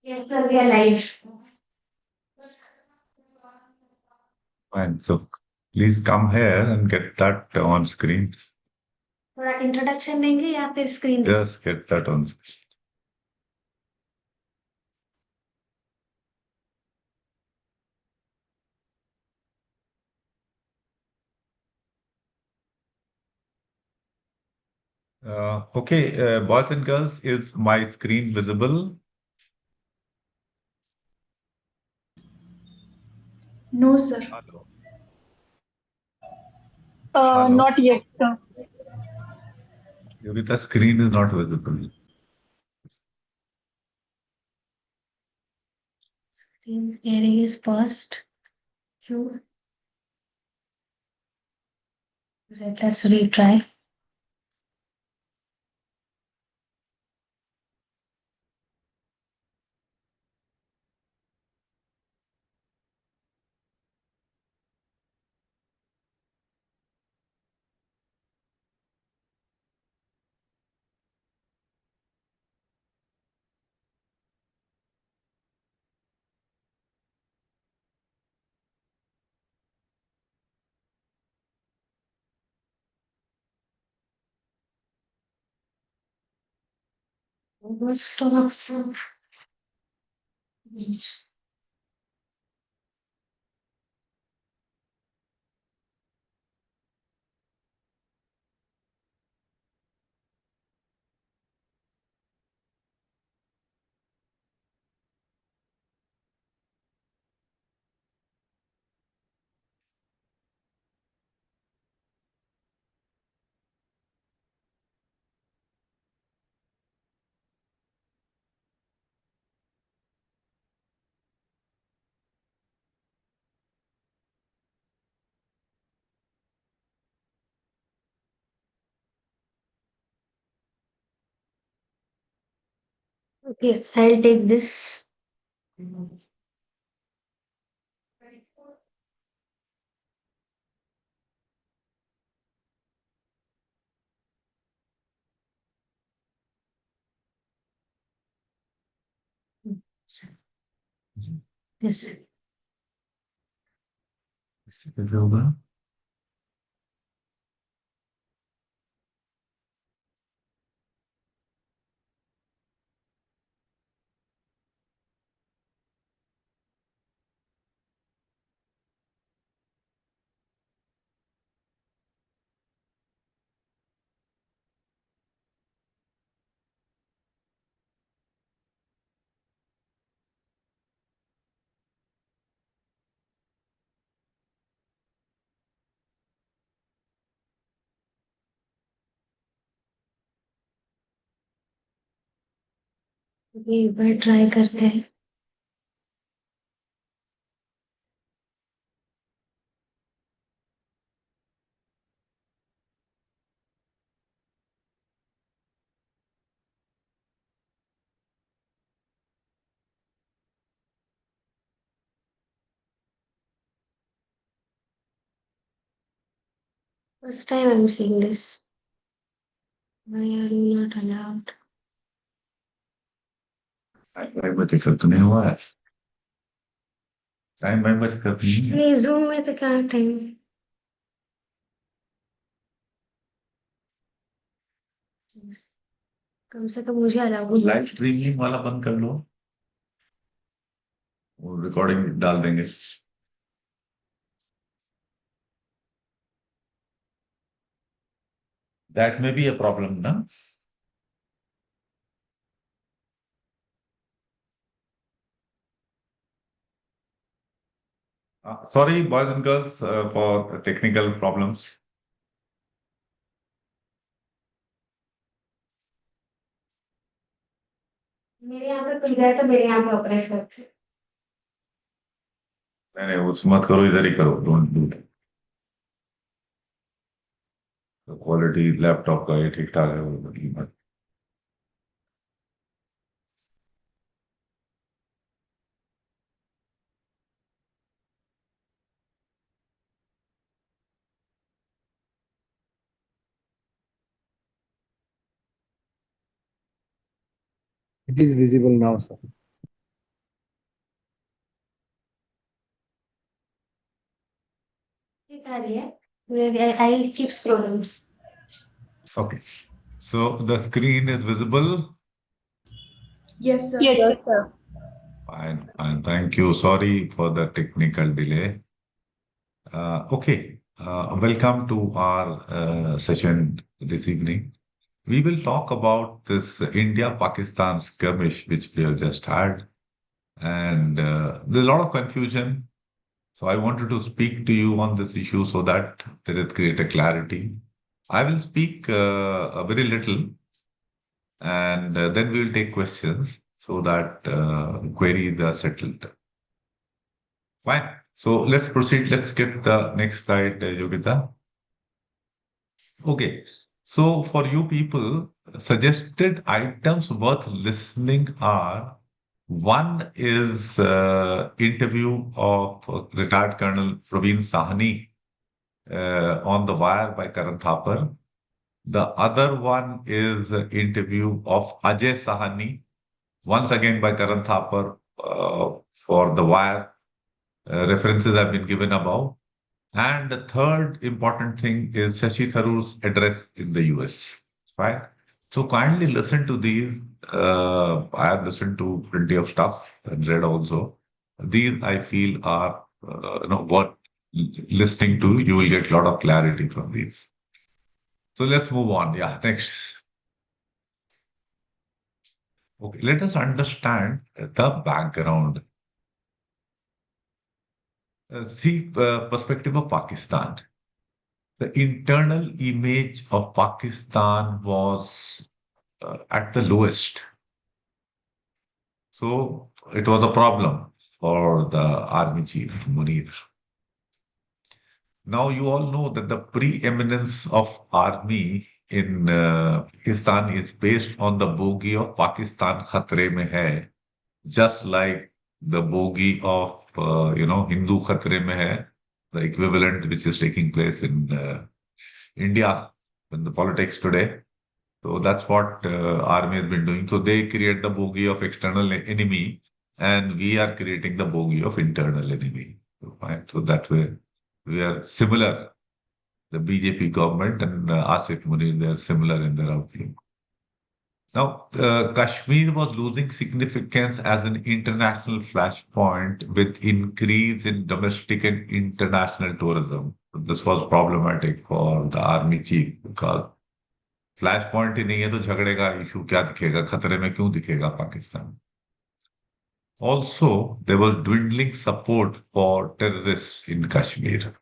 Yes, sir, we are live. Fine. So please come here and get that on screen. थोड़ा introduction देंगे या फिर screen Just get that on screen. Okay, boys and girls, is my screen visible? No, sir. Hello. Hello. Not yet. Maybe the screen is not visible. Screen sharing is paused. Q. Let's retry. Stop. Okay, I'll take this. Yes. Is it over? Okay, एक बार try करते हैं. First time I'm seeing this. Why are you not allowed? Time बचे कर तो नहीं हुआ है. Time बचे कर नहीं है. नहीं, Zoom में तो क्या टाइम? कम से कम मुझे अलाउ. लाइव स्ट्रीमिंग वाला बंद कर लो. वो रिकॉर्डिंग डाल देंगे. That may be a problem, na? Sorry, boys and girls, for technical problems. मेरे यहाँ पे खुल गया तो मेरे यहाँ पे ऑपरेट करते हैं. नहीं नहीं, उस मत करो, इधर ही करो. Don't do. क्वालिटी लैपटॉप का ये ठीक ठाक है, वो बदली मत. It is visible now, sir. yet. I'll keep scrolling. Okay. So the screen is visible. Yes, sir. Yes, sir. Fine, fine. Thank you. Sorry for the technical delay. Okay. Welcome to our session this evening. We will talk about this India-Pakistan skirmish, which we have just had. And there's a lot of confusion. So I wanted to speak to you on this issue so that there is greater clarity. I will speak a very little, and then we will take questions so that queries are settled. Fine. So let's proceed. Let's get the next slide, Yogita. Okay. So for you people, suggested items worth listening are: one is interview of retired Colonel Praveen Sahni on the wire by Karan Thapar. The other one is interview of Ajay Sahani, once again by Karan Thapar for the wire. References have been given above. And the third important thing is Shashi Tharoor's address in the US. Right? So kindly listen to these. I have listened to plenty of stuff and read also. These I feel are worth listening to. You will get a lot of clarity from these. So let's move on. Yeah, next. Okay, let us understand the background. See, perspective of Pakistan. The internal image of Pakistan was at the lowest. So it was a problem for the army chief, Munir. Now you all know that the preeminence of army in Pakistan is based on the bogey of Pakistan Khatre Mein Hai, just like the bogey of, Hindu Khatre Mein Hai, the equivalent which is taking place in India in the politics today. So that's what army has been doing. So they create the bogey of external enemy, and we are creating the bogey of internal enemy. So, fine. So that way we are similar. The BJP government and Asif Munir, they are similar in their outlook. Now, Kashmir was losing significance as an international flashpoint with increase in domestic and international tourism. This was problematic for the army chief because flash point ही नहीं है तो झगड़े का issue क्या दिखेगा खतरे में क्यों दिखेगा Pakistan also there was dwindling support for terrorists in Kashmir,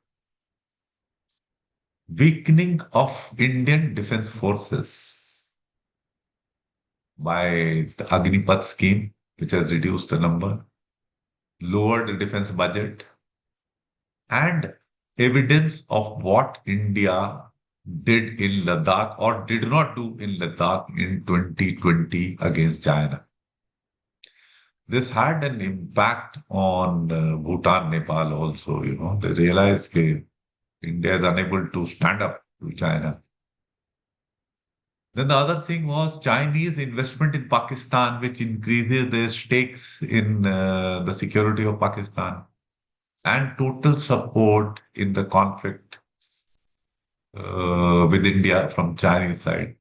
weakening of Indian defense forces by the Agnipath scheme, which has reduced the number, lowered the defense budget, and evidence of what India did in Ladakh or did not do in Ladakh in 2020 against China. This had an impact on Bhutan, Nepal also. They realized that India is unable to stand up to China. Then the other thing was Chinese investment in Pakistan, which increases their stakes in the security of Pakistan, and total support in the conflict with India from Chinese side.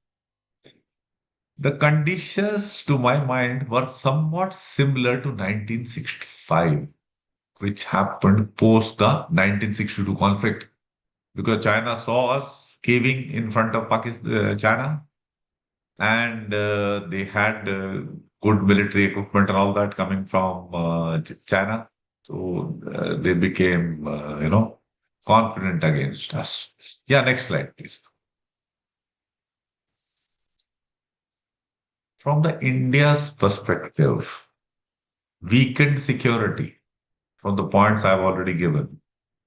The conditions, to my mind, were somewhat similar to 1965, which happened post the 1962 conflict, because China saw us caving in front of Pakistan, China, and they had good military equipment and all that coming from China. So they became, confident against us. Yeah, next slide, please. From the India's perspective, weakened security from the points I've already given.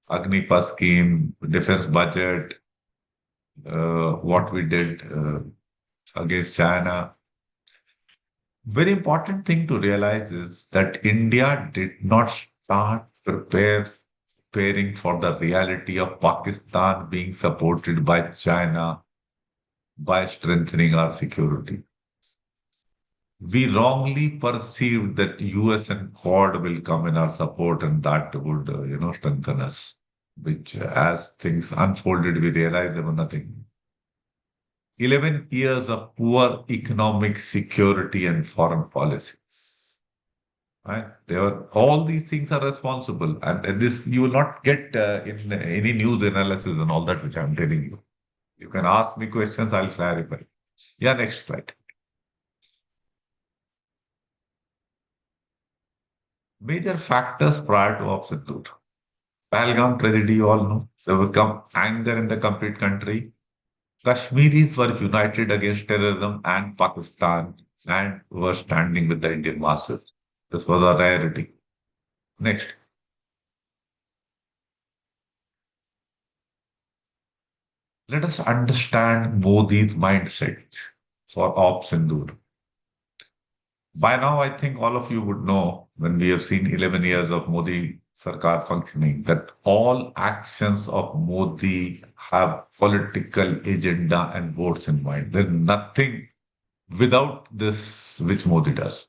Agnipath scheme, defense budget, what we did against China. Very important thing to realize is that India did not start preparing for the reality of Pakistan being supported by China by strengthening our security. We wrongly perceived that US and Quad will come in our support and that would, strengthen us. which as things unfolded, we realized there was nothing. 11 years of poor economic security and foreign policies. Right? All these things are responsible, and this you will not get in any news analysis and all that, which I'm telling you. You can ask me questions, I'll clarify. Yeah, next slide. Major factors prior to Operation. Pahalgam tragedy, you all know. There was anger in the complete country. Kashmiris were united against terrorism and Pakistan and were standing with the Indian masses. This was a rarity. Next. Let us understand Modi's mindset for Ops Sindoor. By now, I think all of you would know, when we have seen 11 years of Modi Sarkar functioning, that all actions of Modi have political agenda and votes in mind. There's nothing without this which Modi does.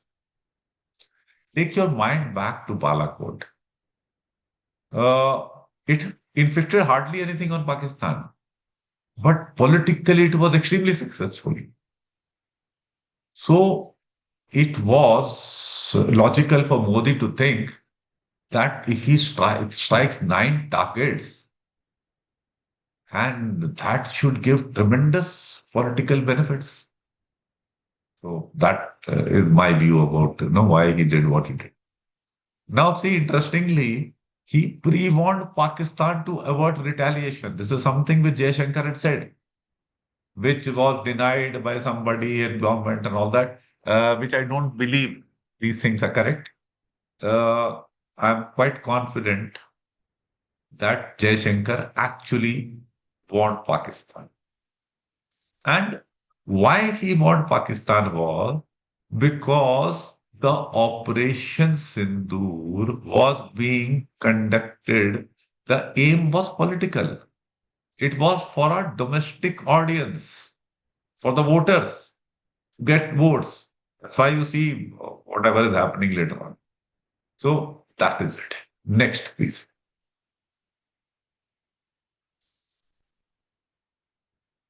Take your mind back to Balakot. It inflicted hardly anything on Pakistan, but politically it was extremely successful. So it was logical for Modi to think that if he strikes 9 targets, and that should give tremendous political benefits. So that is my view about why he did what he did. Now, see, interestingly, he pre-warned Pakistan to avert retaliation. This is something which Jaishankar had said, which was denied by somebody in government and all that, which I don't believe these things are correct. I'm quite confident that Jaishankar actually warned Pakistan. And why he warned Pakistan was because the Operation Sindoor was being conducted. The aim was political. It was for a domestic audience, for the voters, get votes. That's why you see whatever is happening later on. So that is it. Next, please.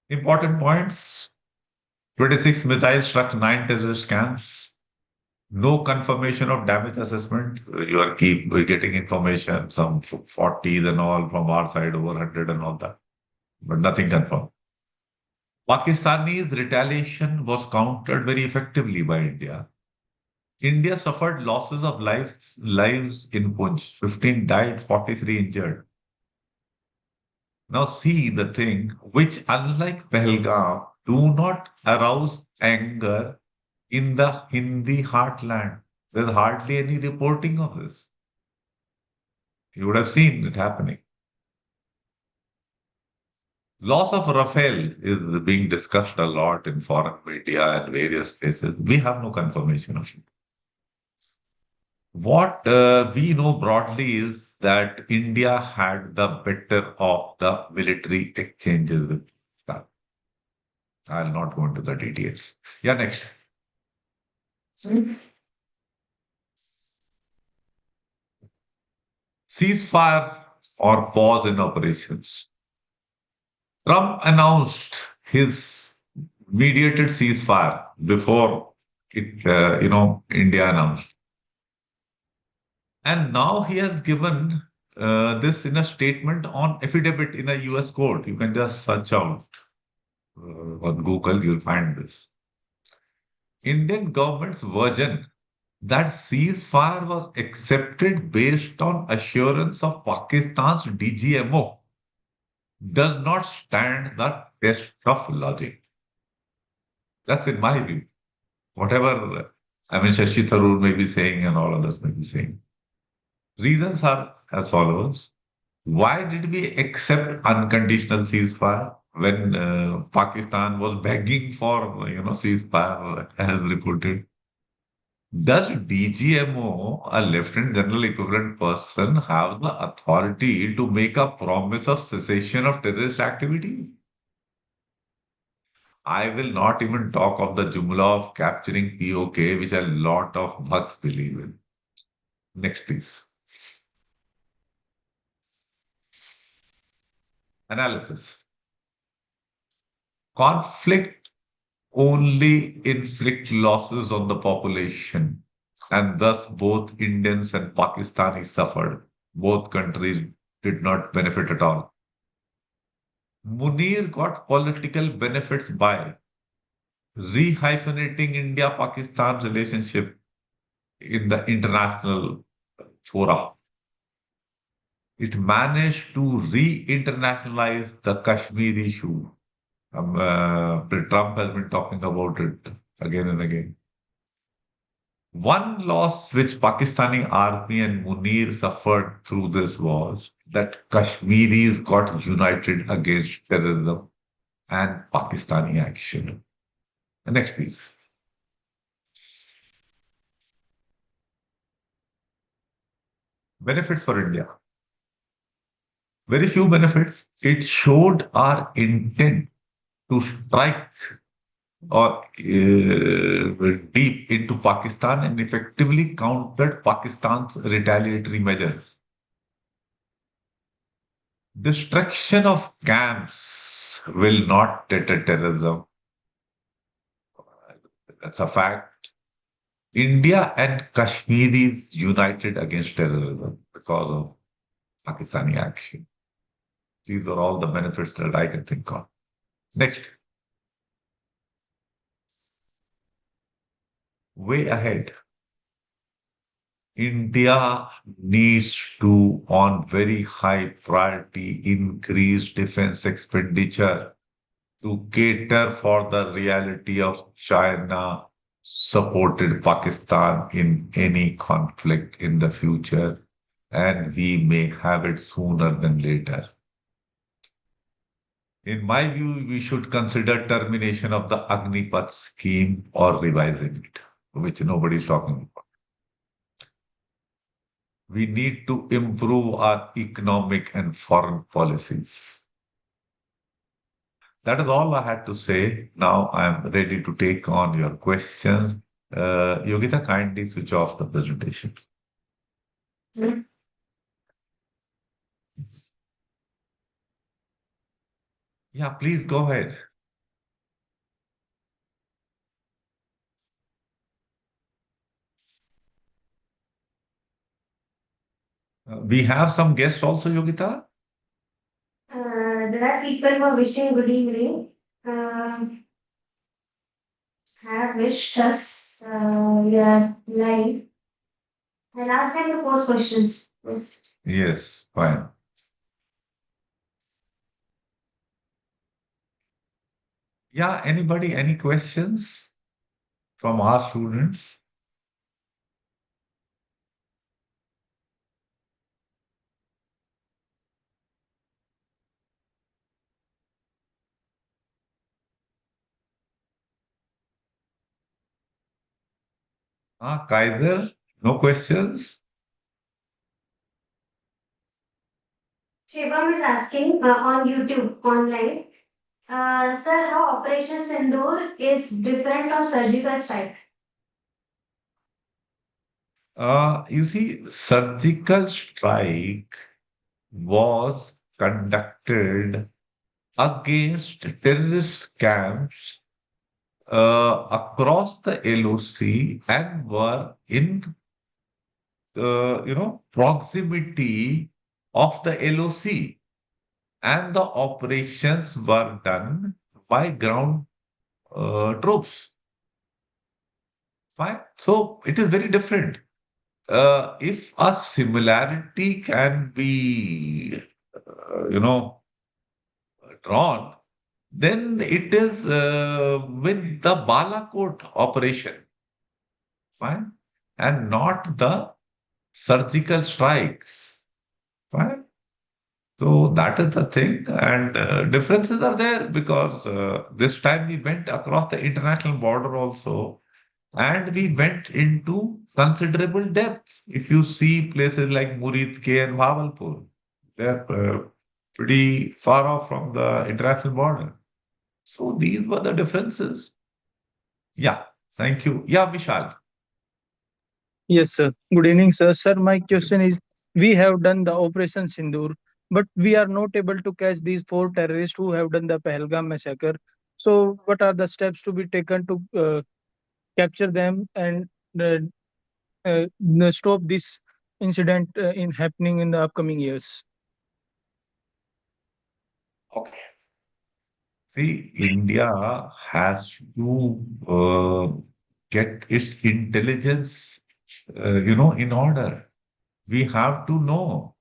Important points. 26 missiles struck 9 terrorist camps. No confirmation of damage assessment. You are keep getting information, some 40s and all from our side, over 100 and all that. But nothing confirmed. Pakistani's retaliation was countered very effectively by India. India suffered losses of lives in Punch. 15 died, 43 injured. Now see the thing, which unlike Pahalgam, do not arouse anger in the Hindi heartland. There's hardly any reporting of this. You would have seen it happening. Loss of Rafale is being discussed a lot in foreign media and various places. We have no confirmation of it. What we know broadly is that India had the better of the military exchanges with Pakistan. I'll not go into the details. Yeah, next. Ceasefire or pause in operations. Trump announced his mediated ceasefire before India announced. And now he has given this in a statement on affidavit in a US court. You can just search out on Google, you'll find this. Indian government's version that ceasefire was accepted based on assurance of Pakistan's DGMO does not stand the test of logic. That's in my view. Whatever, Shashi Tharoor may be saying and all others may be saying. Reasons are as follows. Why did we accept unconditional ceasefire when Pakistan was begging for, ceasefire as reported? Does DGMO, a Lieutenant General equivalent person, have the authority to make a promise of cessation of terrorist activity? I will not even talk of the jumla of capturing POK, which a lot of bugs believe in. Next, please. Analysis. Conflict only inflict losses on the population, and thus both Indians and Pakistanis suffered. Both countries did not benefit at all. Munir got political benefits by rehyphenating India-Pakistan relationship in the international fora. It managed to re-internationalize the Kashmir issue. Trump has been talking about it again and again. One loss which Pakistani army and Munir suffered through this was that Kashmiris got united against terrorism and Pakistani action. The next please. Benefits for India. Very few benefits. It showed our intent to strike or deep into Pakistan and effectively countered Pakistan's retaliatory measures. Destruction of camps will not deter terrorism. That's a fact. India and Kashmiris united against terrorism because of Pakistani action. These are all the benefits that I can think of. Next. Way ahead. India needs to, on very high priority, increase defense expenditure to cater for the reality of China supported Pakistan in any conflict in the future, and we may have it sooner than later. In my view, we should consider termination of the Agnipath scheme or revising it, which nobody is talking about. We need to improve our economic and foreign policies. That is all I had to say. Now I am ready to take on your questions. Yogita, kindly switch off the presentation. Hmm? Yeah, please go ahead. We have some guests also, Yogita. There are people who are wishing good evening. Have wished us your live. I'll ask them to post questions. Yes. Yes, fine. Yeah, anybody, any questions from our students? Kaiser, no questions? Shivam is asking on YouTube online. Sir, how Operation Sindoor is different from surgical strike? You see, surgical strike was conducted against terrorist camps across the LOC and were in, proximity of the LOC. And the operations were done by ground troops. Fine. So it is very different. If a similarity can be, drawn, then it is with the Balakot operation, fine, and not the surgical strikes, fine. So that is the thing, and differences are there because this time we went across the international border also, and we went into considerable depth. If you see places like Muridke and Bhavalpur, they're pretty far off from the international border. So these were the differences. Yeah, thank you. Yeah, Vishal. Yes, sir. Good evening, sir. Sir, my question is, we have done the Operation Sindoor. but we are not able to catch these four terrorists who have done the Pahalgam massacre. So, what are the steps to be taken to capture them and uh, stop this incident in happening in the upcoming years? Okay. See, India has to get its intelligence, in order. We have to know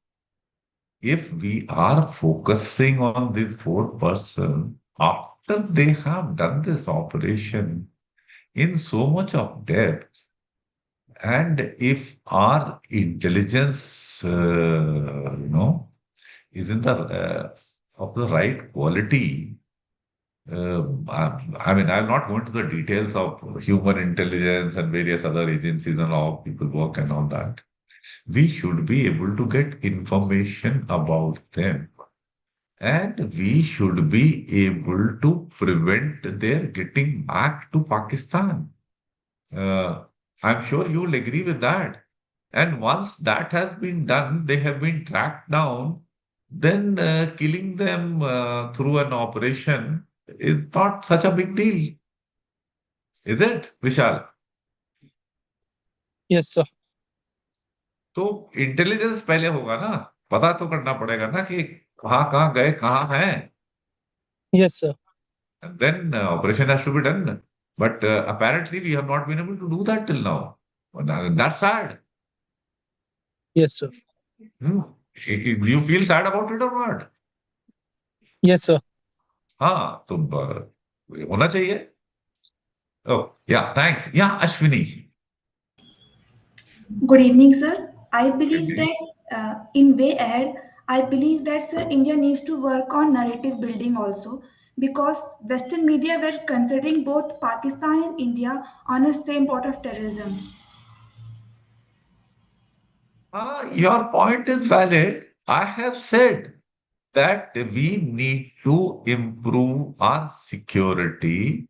if we are focusing on this 4 person after they have done this operation in so much of depth, and if our intelligence, is in the of the right quality. I mean, I'm not going to the details of human intelligence and various other agencies and how people work and all that. We should be able to get information about them, and we should be able to prevent their getting back to Pakistan. Uh, I'm sure you'll agree with that. And once that has been done, they have been tracked down, then killing them through an operation is not such a big deal, is it, Vishal? Yes, sir. तो intelligence पहले होगा ना, पता तो करना पड़ेगा ना कि कहाँ गए, कहाँ हैं, Yes, sir. and then operation has to be done. But apparently we have not been able to do that till now. That's sad. Yes, sir. Hmm. Do you feel sad about it or not? Yes, sir. हाँ, तो होना चाहिए. Oh, yeah, thanks. Yeah, Ashwini. Good evening, sir. I Good believe day. that in way ahead, I believe that sir, India needs to work on narrative building also because Western media were considering both Pakistan and India on a same pot of terrorism. Your point is valid. I have said that we need to improve our security.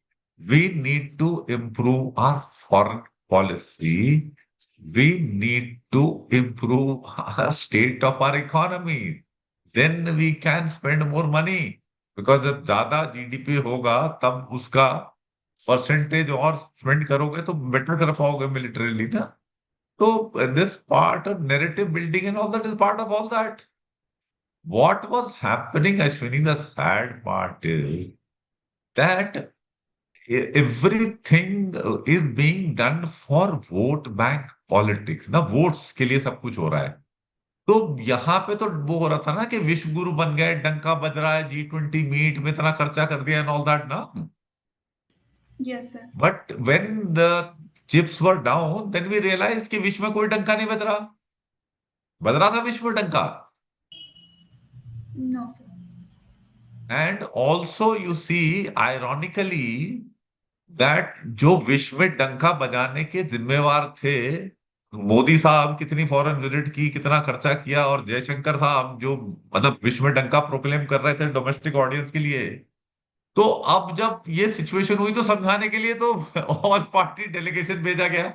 We need to improve our foreign policy. We need to improve the state of our economy. Then we can spend more money. Because जब ज्यादा GDP होगा तब उसका percentage और spend करोगे तो better कर पाओगे मिलिटरीली ना. So this part of narrative building and all that is part of all that. What was happening, Ashwini, the sad part is that everything is being done for vote bank politics. ना votes के लिए सब कुछ हो रहा है. तो यहाँ पे तो वो हो रहा था ना कि विश्व गुरु बन गए, डंका बज रहा है, G20 मीट में इतना खर्चा कर दिया एंड ऑल दैट ना. Yes, sir. But when the chips were down then we realise कि विश्व में कोई डंका नहीं बज रहा था विश्व में डंका. No, sir. And also you see, ironically, that जो विश्व में डंका बजाने के जिम्मेवार थे, मोदी साहब कितनी फॉरेन विजिट की, कितना खर्चा किया, और जयशंकर साहब जो मतलब विश्व में डंका प्रोक्लेम कर रहे थे डोमेस्टिक ऑडियंस के लिए. तो अब जब ये सिचुएशन हुई तो समझाने के लिए तो ऑल पार्टी डेलीगेशन भेजा गया.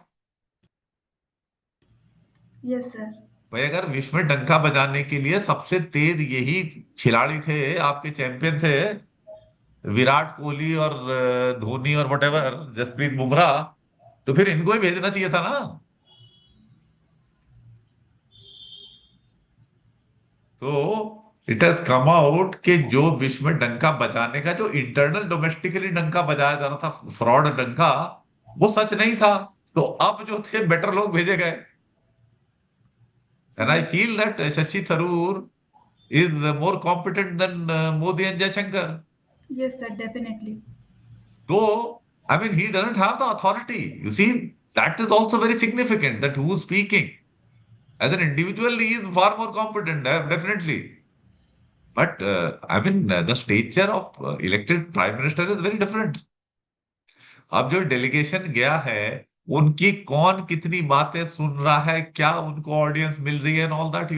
Yes, sir. भाई अगर विश्व में डंका बजाने के लिए सबसे तेज यही खिलाड़ी थे, आपके चैंपियन थे विराट कोहली और धोनी और वटेवर, जसप्रीत बुमराह, तो फिर इनको ही भेजना चाहिए था ना. तो इट हैज कम आउट कि जो विश्व में डंका बजाने का जो इंटरनल डोमेस्टिकली डंका बजाया जा रहा था, फ्रॉड डंका, वो सच नहीं था. तो अब जो थे बेटर लोग भेजे गए. And I Yes. Feel that Shashi Tharoor is more competent than Modi and Jaishankar. Yes, sir. Definitely. Though, I mean, he doesn't have the authority. You see, that is also very significant that who's speaking. As an individual, he is far more competent, definitely. But, I mean, the stature of elected prime minister is very different. अब जो delegation गया है, उनकी कौन कितनी बातें सुन रहा है, क्या उनको ऑडियंस मिल रही है, एंड ऑल दैट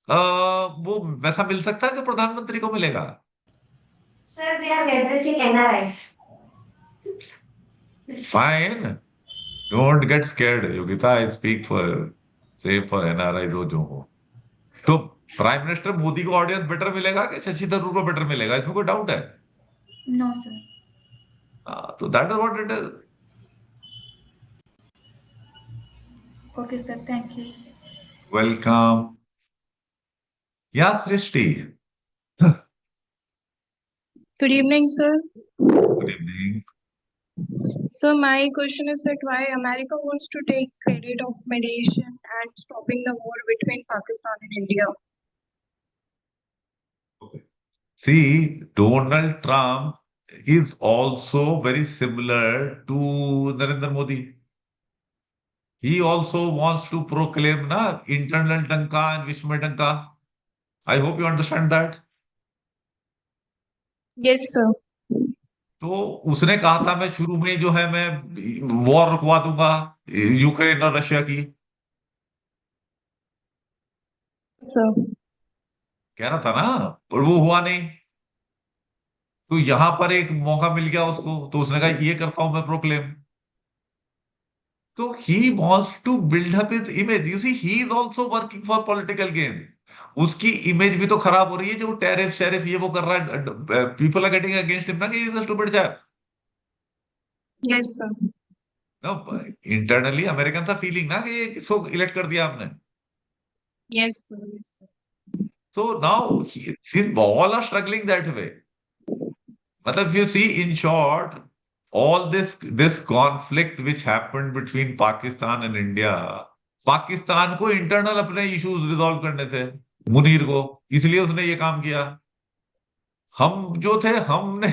वो वैसा मिल सकता है जो प्रधानमंत्री को मिलेगा. Sir, they are addressing NRIs. Fine. Don't get scared, Yogita. I speak for, say for NRI जो हो. तो प्राइम मिनिस्टर मोदी को ऑडियंस बेटर मिलेगा कि शशि थरूर को बेटर मिलेगा, इसमें कोई डाउट है? No, sir. तो that is what it is. Okay, sir. Thank you. Welcome. या सृष्टि. Good evening, sir. Good evening. So my question is that why America wants to take credit of mediation and stopping the war between Pakistan and India? See, Donald Trump is also very similar to Narendra Modi. He also wants to proclaim na internal danka and Vishma danka. I hope you understand that. Yes, sir. तो उसने कहा था मैं शुरू में जो है मैं वॉर रुकवा दूंगा यूक्रेन और रशिया की. Sir. कह रहा था ना, और वो हुआ नहीं. तो यहां पर एक मौका मिल गया उसको, तो उसने कहा ये करता हूं मैं प्रोक्लेम. तो he wants to build up his image. You see he is also working for political gain. उसकी इमेज भी तो खराब हो रही है जो टैरिफ शैरिफ ये वो कर रहा है. People are getting against him ना कि is a stupid chap. Yes, sir. No, internally American था फीलिंग ना कि ये किसको इलेक्ट कर दिया आपने. Yes, sir. Yes, sir. So now all are struggling that way. Matlab, if you see in short, all this conflict which happened between Pakistan and India, Pakistan को internal अपने इश्यूज रिजॉल्व करने थे मुनीर को, इसलिए उसने ये काम किया. हम जो थे हमने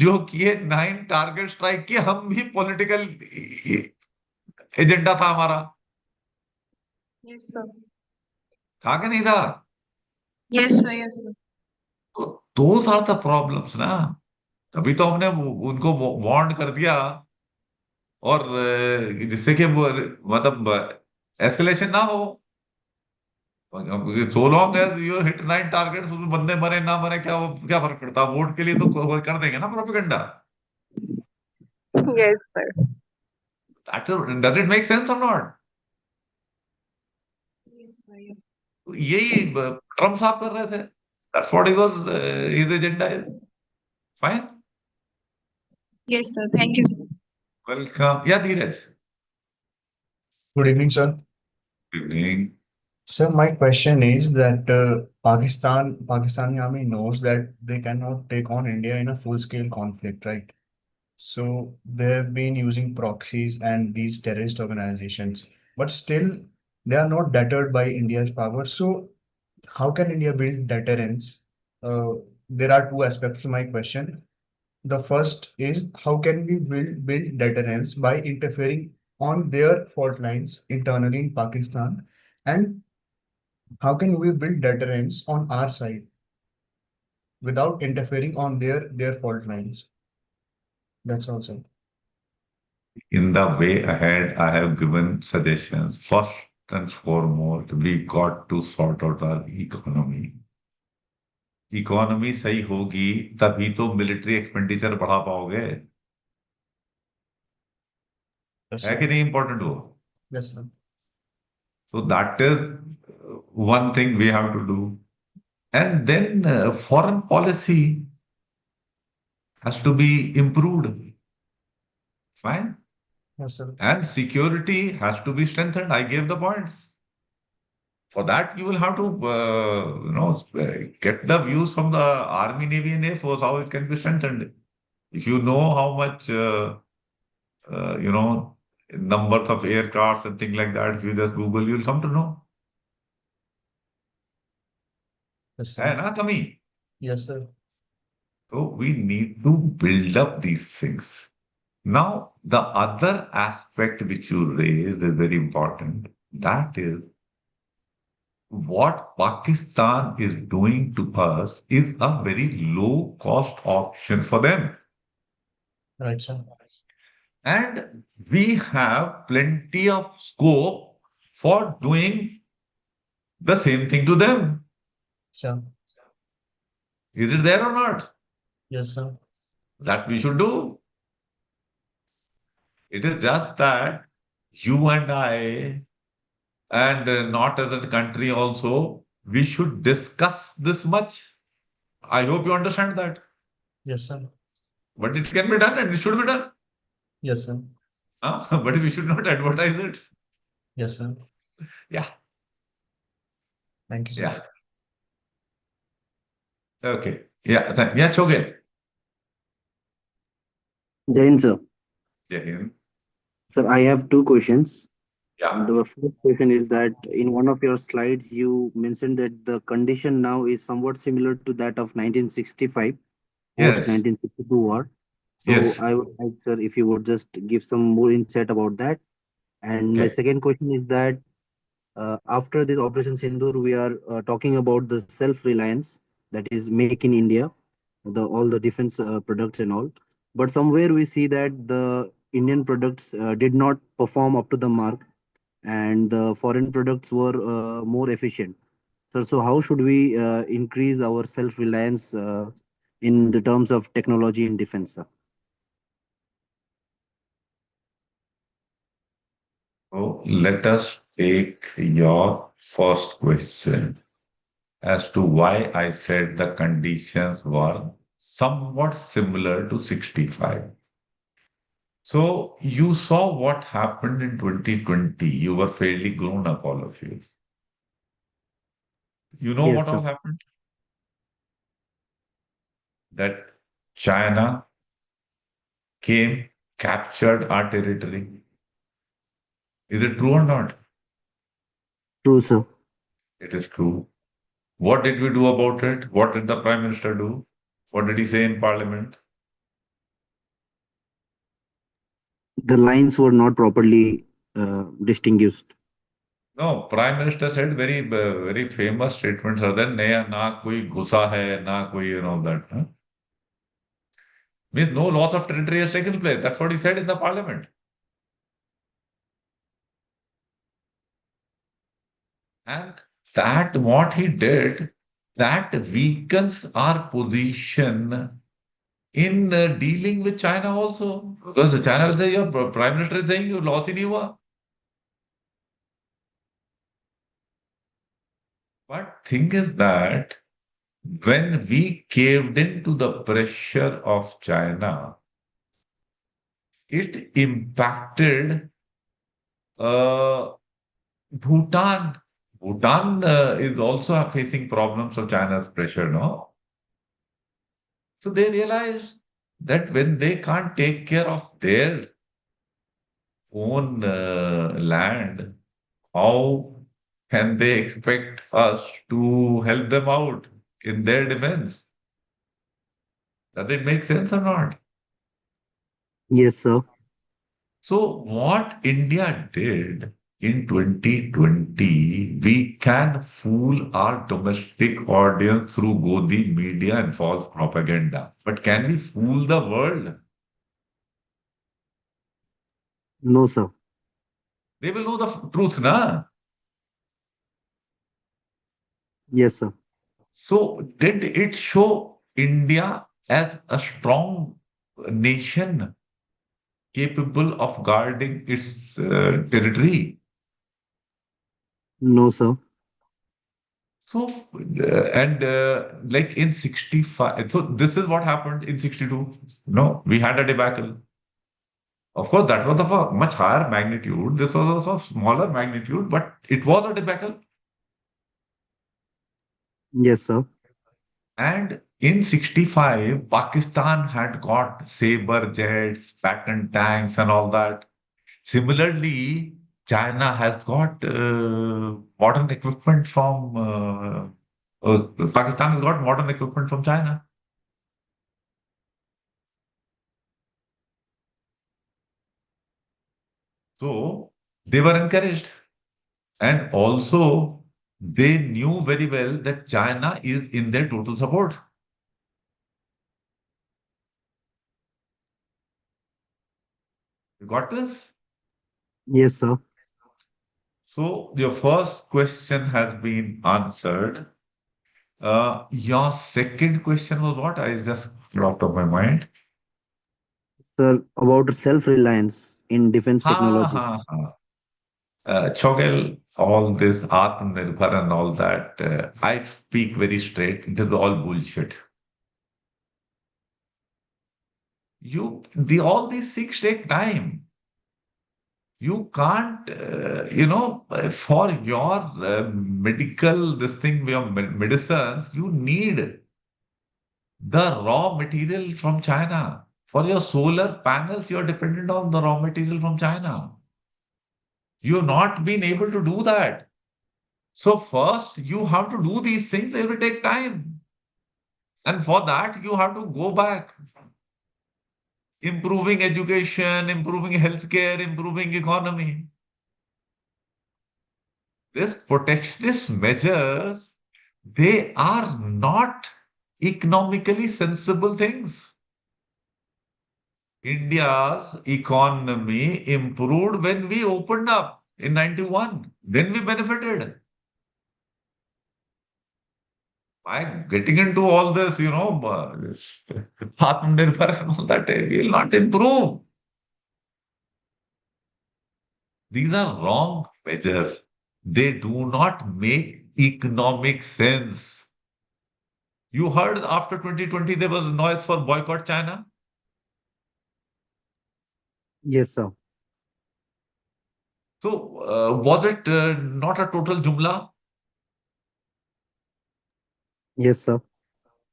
जो किए 9 टारगेट स्ट्राइक किए, हम भी पॉलिटिकल एजेंडा था हमारा. Yes, sir. था कि नहीं था? Yes, sir. Yes, sir. तो दोज आर द प्रॉब्लम्स ना. तभी तो हमने उनको वार्न कर दिया, और जिससे कि वो मतलब एस्केलेशन ना हो. So long as you hit 9 targets, उसमें बंदे मरे ना मरे क्या फर्क पड़ता. वोट के लिए तो कर देंगे ना propaganda. Yes, sir. Does it make sense और नॉट? Yes, sir. Yes. यही ट्रम्प साहब कर रहे थे. That's what he was, his agenda is fine. Yes, sir. Thank you, sir. Welcome. या धीरज. Good evening, sir. Good evening. Sir, my question is that Pakistani army knows that they cannot take on India in a full-scale conflict, right? So they have been using proxies and these terrorist organizations, but still they are not deterred by India's power. So how can India build deterrence? There are two aspects to my question. The first is how can we build deterrence by interfering on their fault lines internally in Pakistan, and how can we build deterrence on our side without interfering on their fault lines? That's all, sir. In the way ahead, I have given suggestions. First and foremost, we got to sort out our economy. Economy सही होगी तभी तो military expenditure बढ़ा पाओगे. Yes, है sir. कि नहीं important वो? Yes, sir. So that is one thing we have to do. And then foreign policy has to be improved. Fine. Yes, sir. And security has to be strengthened. I gave the points. For that, you will have to, get the views from the Army, Navy, and Air Force, how it can be strengthened. If you know how much, numbers of aircrafts and things like that, if you just Google, you'll come to know. Yes, है sir. ना कमी? Yes, sir. So we need to build up these things. Now, the other aspect which you raised is very important. That is, what Pakistan is doing to us is a very low cost option for them. Right, sir. And we have plenty of scope for doing the same thing to them. Sir. Is it there or not? Yes, sir. That we should do. It is just that you and I, and not as a country also, we should discuss this much. I hope you understand that. Yes, sir. But it can be done and it should be done. Yes, sir. But we should not advertise it. Yes, sir. Yeah. Thank you, sir. Yeah. Okay. Yeah. Yeah, Choge. Jain sir. Jai Hind. Sir, I have two questions. Yeah. The first question is that in one of your slides, you mentioned that the condition now is somewhat similar to that of 1965, post Yes. 1962 war. So Yes. I would like, sir, if you would just give some more insight about that. And my Okay. second question is that after this Operation Sindoor, we are talking about the self-reliance, that is make in India, all the defense products and all. But somewhere we see that the Indian products did not perform up to the mark, and the foreign products were more efficient. So how should we increase our self-reliance in the terms of technology in defense, sir? So let us take your first question as to why I said the conditions were somewhat similar to 65. So you saw what happened in 2020. You were fairly grown up, all of you. You know Yes, what sir. all happened? That China came, captured our territory. Is it true or not? True, sir. It is true. What did we do about it? What did the Prime Minister do? What did he say in Parliament? The lines were not properly distinguished. No, Prime Minister said very famous statements other than na koi gusa hai, na koi and all that. Huh? Means no loss of territory has taken place. That's what he said in the Parliament. And that what he did, that weakens our position in dealing with China also. Because the China will say, your Prime Minister is saying you loss in hua. But thing is that when we caved into the pressure of China, it impacted Bhutan. Bhutan is also facing problems of China's pressure, no? So they realized that when they can't take care of their own land, how can they expect us to help them out in their defense? Does it make sense or not? Yes, sir. So what India did in 2020, we can fool our domestic audience through both the media and false propaganda. But can we fool the world? No, sir. They will know the truth, na? Yes, sir. So did it show India as a strong nation capable of guarding its territory? No, sir. So, like in 65, so this is what happened in 62. No, we had a debacle. Of course, that was of a much higher magnitude. This was of a smaller magnitude, but it was a debacle. Yes, sir. And in 65, Pakistan had got saber jets, Patton tanks, and all that. Similarly, China has got modern equipment from Pakistan has got modern equipment from China. So they were encouraged. And also, they knew very well that China is in their total support. You got this? Yes, sir. So your first question has been answered. Your second question was what? I just dropped off my mind. Sir, about self-reliance in defense Ha technology. ha ha. Chogel, all this Atmanirbhar and all that, I speak very straight. It is all bullshit. All these things take time. You can't, for your this thing, your medicines, you need the raw material from China. For your solar panels, you're dependent on the raw material from China. You've not been able to do that. So first, you have to do these things. They will take time. And for that, you have to go back. Improving education, improving healthcare, improving economy. These protectionist measures, they are not economically sensible things. India's economy improved when we opened up in 91. Then we benefited. By getting into all this, Atmanirbhar and all that, we will not improve. These are wrong measures. They do not make economic sense. You heard after 2020 there was noise for boycott China. Yes, sir. So was it not a total jumla? Yes, sir.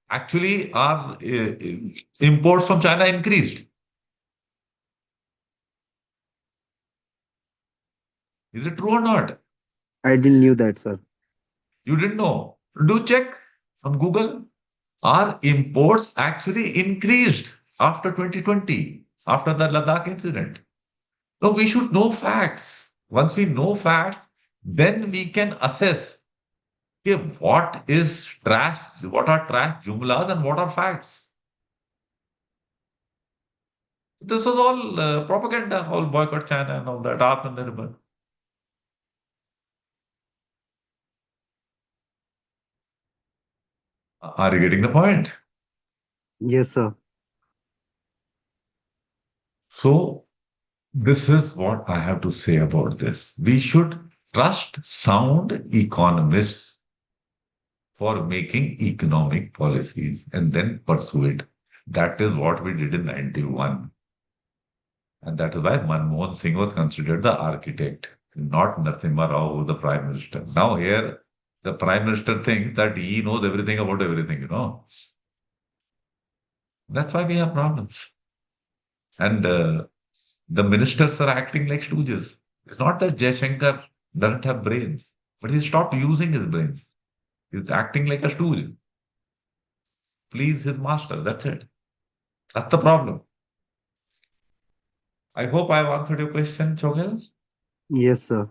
Actually, our imports from China increased. Is it true or not? I didn't knew that, sir. You didn't know. Do check on Google. Our imports actually increased after 2020, after the Ladakh incident. So we should know facts. Once we know facts, then we can assess what is trash, what are trash jumlas and what are facts. This was all propaganda, all boycott China and all that, Atmanirbhar. Are you getting the point? Yes, sir. So this is what I have to say about this. We should trust sound economists for making economic policies and then pursue it. That is what we did in 91. And that is why Manmohan Singh was considered the architect, not Narasimha Rao, the prime minister. Now here, the prime minister thinks that he knows everything about everything, That's why we have problems. And the ministers are acting like stooges. It's not that Jaishankar doesn't have brains, but he stopped using his brains. He's acting like a stooge. Please his master. That's it. That's the problem. I hope I've answered your question, Chogal. Yes, sir.